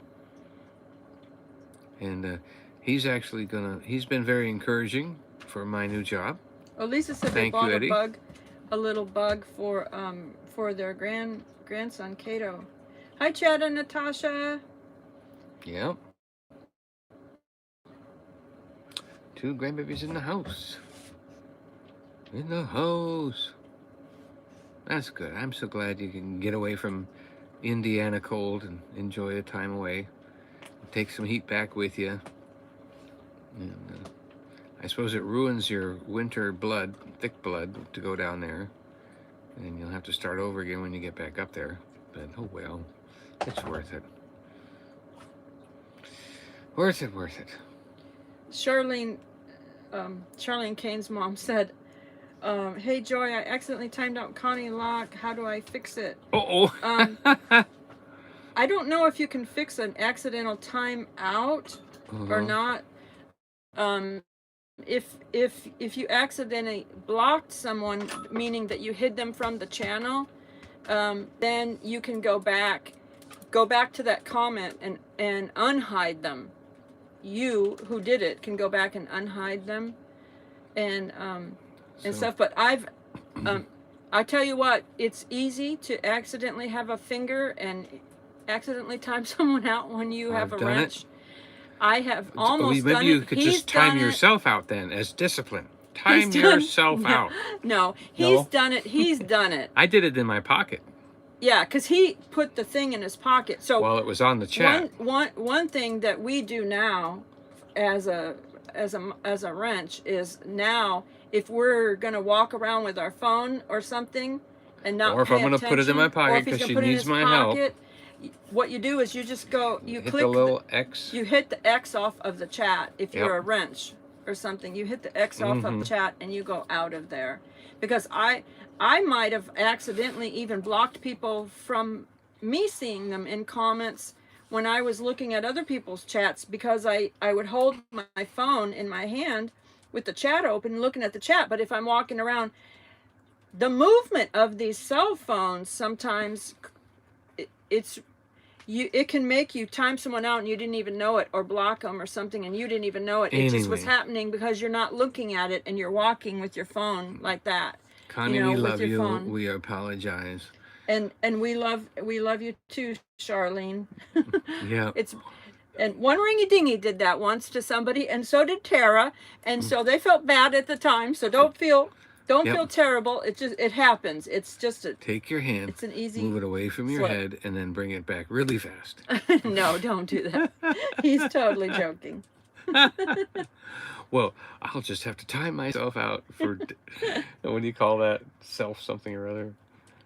And he's actually he's been very encouraging for my new job. Oh, Lisa said they bought a little bug for their grandson, Cato. Hi, Chad and Natasha. Yep. 2 grandbabies in the house. In the house. That's good. I'm so glad you can get away from Indiana cold and enjoy a time away. Take some heat back with you. And I suppose it ruins your winter blood, thick blood, to go down there. And you'll have to start over again when you get back up there. But oh well, it's worth it. Worth it, worth it. Charlene Kane's mom said, hey, Joy, I accidentally timed out Connie lock. How do I fix it? Uh-oh. I don't know if you can fix an accidental time out or not. If you accidentally blocked someone, meaning that you hid them from the channel, then you can go back to that comment and unhide them. You who did it can go back and unhide them and stuff. But I tell you what, it's easy to accidentally have a finger and accidentally time someone out when you have a wrench. I have almost done it. Maybe you could just time yourself out then as discipline. Time yourself out. No, he's done it. He's done it. I did it in my pocket. Yeah, because he put the thing in his pocket. So while it was on the chat. One thing that we do now as a wrench is now if we're gonna walk around with our phone or something and not or if I'm gonna put it in my pocket because she needs my help. What you do is you just go, you hit click the little X. You hit the X off of the chat. If you're a wrench or something, you hit the X off of the chat and you go out of there. Because I might have accidentally even blocked people from me seeing them in comments when I was looking at other people's chats, because I would hold my phone in my hand with the chat open looking at the chat. But if I'm walking around, the movement of these cell phones sometimes it can make you time someone out and you didn't even know it, or block them or something and you didn't even know it. It just was happening because you're not looking at it and you're walking with your phone like that. Connie, we love you. Phone. We apologize. And we love you too, Charlene. Yeah. And one ringy dingy did that once to somebody, and so did Tara, and so they felt bad at the time. So don't feel terrible. It happens. It's just take your hand. It's an easy move it away from your head and then bring it back really fast. No, don't do that. He's totally joking. Well, I'll just have to time myself out for what do you call that? Something or other.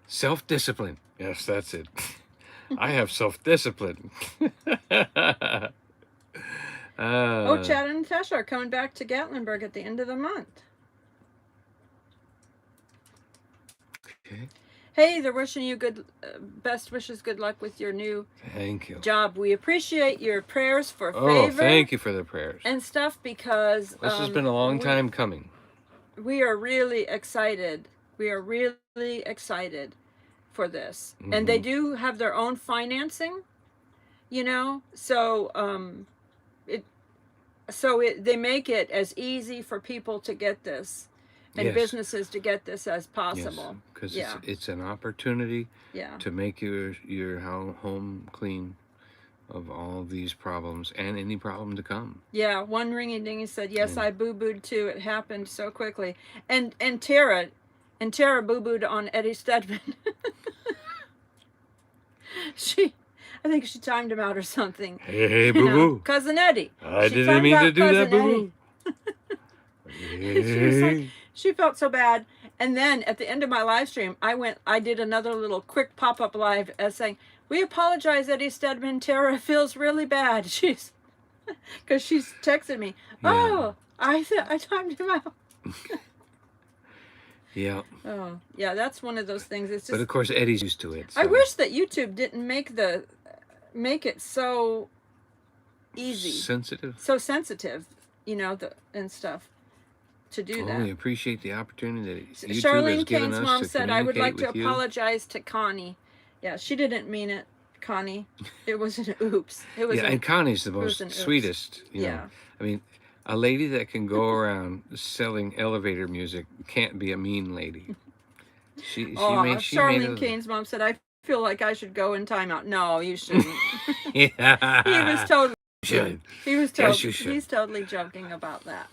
Self-discipline. Yes, that's it. I have self-discipline. Chad and Natasha are coming back to Gatlinburg at the end of the month. Okay. Hey, they're wishing you best wishes, good luck with your new job. We appreciate your prayers for favor. Thank you for the prayers. And stuff, because this has been a long time coming. We are really excited. We are really excited for this. And they do have their own financing, so they make it as easy for people to get this and Yes. businesses to get this as Yes, possible. because Yeah. it's an opportunity Yeah. to make your home clean of all these problems and any problem to come. Yeah, one ringy dingy said, "Yes, And I boo-booed too. It happened so quickly." And Tara boo-booed on Eddie Stedman. I think she timed him out or something. hey, You boo know, boo, Cousin Eddie. I She didn't timed mean to out do that, Cousin boo Eddie. boo. She was like, Hey. she felt so bad. And then at the end of my live stream, I did another little quick pop-up live saying, "We apologize, Eddie Stedman. Tara feels really bad." Because she's texted me, Yeah. "Oh, I timed him out." Yeah. Oh, yeah, that's one of those things. It's But just, of course, Eddie's used to it. I so wish that YouTube didn't make it so easy, sensitive. so sensitive, and stuff to do Oh, that. we appreciate the opportunity that YouTube has Charlene given Kane's us mom to said, "I would like communicate to with you. apologize to Connie." Yeah, she didn't mean it, Connie. It was an oops. It was Yeah, and Connie's the most an oops. sweetest. You know, Yeah. I mean, a lady that can go around selling elevator music can't be a mean lady. She made Charlene Kane's mom said, "I feel like I should go in timeout." No, you shouldn't. Yeah. He was totally. Should. He was Yes, you should. He's totally joking about that.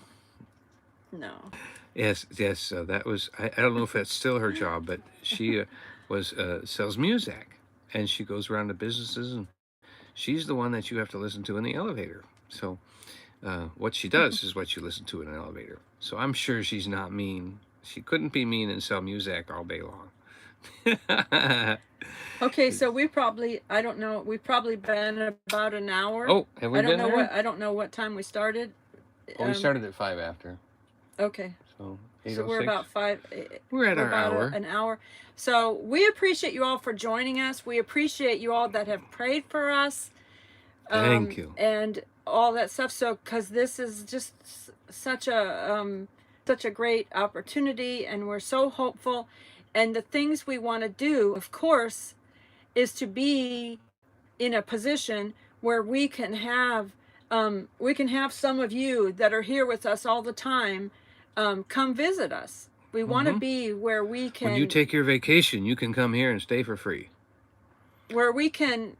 No. Yes. So that was. I don't know if that's still her job, but she sells music, and she goes around to businesses, and she's the one that you have to listen to in the elevator. So what she does is what you listen to in an elevator. So I'm sure she's not mean. She couldn't be mean and sell music all day long. Okay, so we've probably been about an hour. Oh, have we been there? I don't know what time we started. Well, we started at 5 after. Okay. So we're about 5. We're at our hour. An hour. So we appreciate you all for joining us. We appreciate you all that have prayed for us. Thank you. And all that stuff. So, because this is just such a great opportunity, and we're so hopeful. And the things we want to do, of course, is to be in a position where we can have some of you that are here with us all the time come visit us. We want to be where we can. When you take your vacation, you can come here and stay for free. Where we can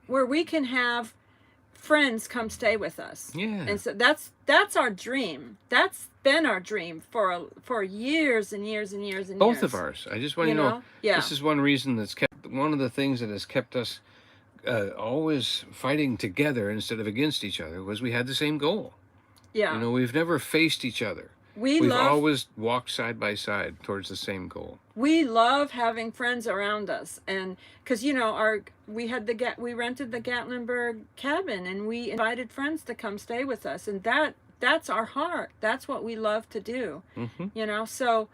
have friends come stay with us. Yeah. And so that's our dream. That's been our dream for years and years and years and Both years. of ours. I just want you to know. Yeah. This is one reason one of the things that has kept us always fighting together instead of against each other was we had the same goal. Yeah. You know, we've never faced each other. We've always walked side by side towards the same goal. We love having friends around us, and because we rented the Gatlinburg cabin, and we invited friends to come stay with us, and that's our heart. That's what we love to do. So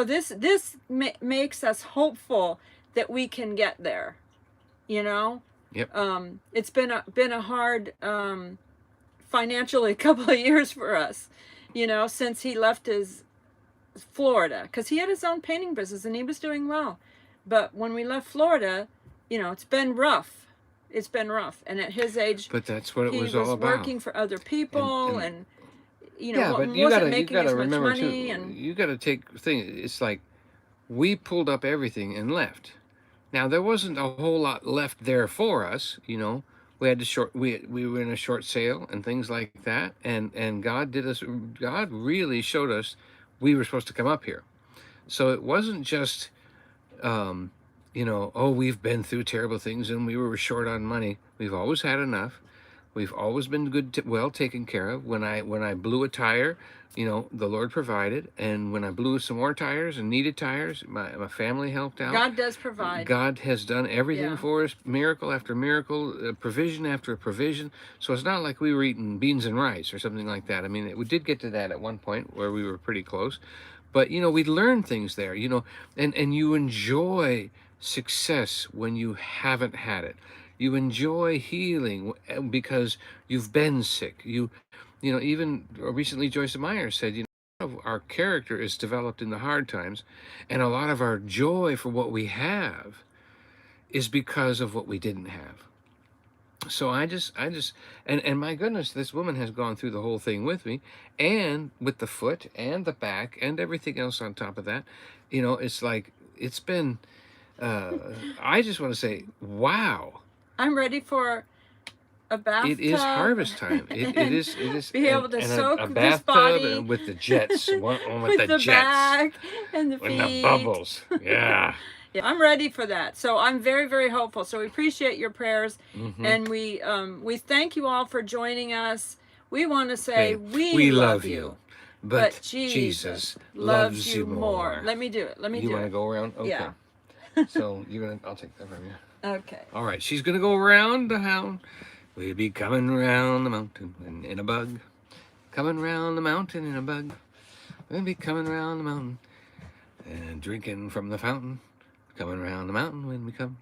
this makes us hopeful that we can get there. Yep. It's been a hard financially couple of years for us, since he left his Florida, because he had his own painting business and he was doing well. But when we left Florida, it's been rough. It's been rough. And at his age, but that's what it was all about. He was about. working for other people and but you wasn't making as much remember money. too, And you got to take things. It's like we pulled up everything and left. Now there wasn't a whole lot left there for us, We had to we were in a short sale and things like that, and God really showed us we were supposed to come up here. So it wasn't just we've been through terrible things and we were short on money. We've always had enough. We've always been well taken care of. When I blew a tire, the Lord provided. And when I blew some more tires and needed tires, my family helped out. God does provide. God has done everything for us, miracle after miracle, provision after provision. So it's not like we were eating beans and rice or something like that. I mean, we did get to that at one point where we were pretty close. But, we learned things there, and you enjoy success when you haven't had it. You enjoy healing because you've been sick. Even recently Joyce Meyer said, our character is developed in the hard times, and a lot of our joy for what we have is because of what we didn't have. So and my goodness, this woman has gone through the whole thing with me, and with the foot and the back and everything else on top of that. You know, it's like it's been. I just want to say, wow. I'm ready for a bathtub. It is harvest time. It is. It is. Be able to soak a this bathtub body and with the jets. One with the the jets back and the feet. and the bubbles. Yeah. Yeah, I'm ready for that. So I'm very, very hopeful. So we appreciate your prayers, and we thank you all for joining us. We want to say we love you, but Jesus loves you more. Let me do it. Let me do it. You want to go around? Okay. Yeah. So you're gonna. I'll take that from you. Okay. All right. She's gonna go around the hound. We'll be coming round the mountain in a bug. Coming round the mountain in a bug. We'll be coming round the mountain and drinking from the fountain. Coming round the mountain when we come.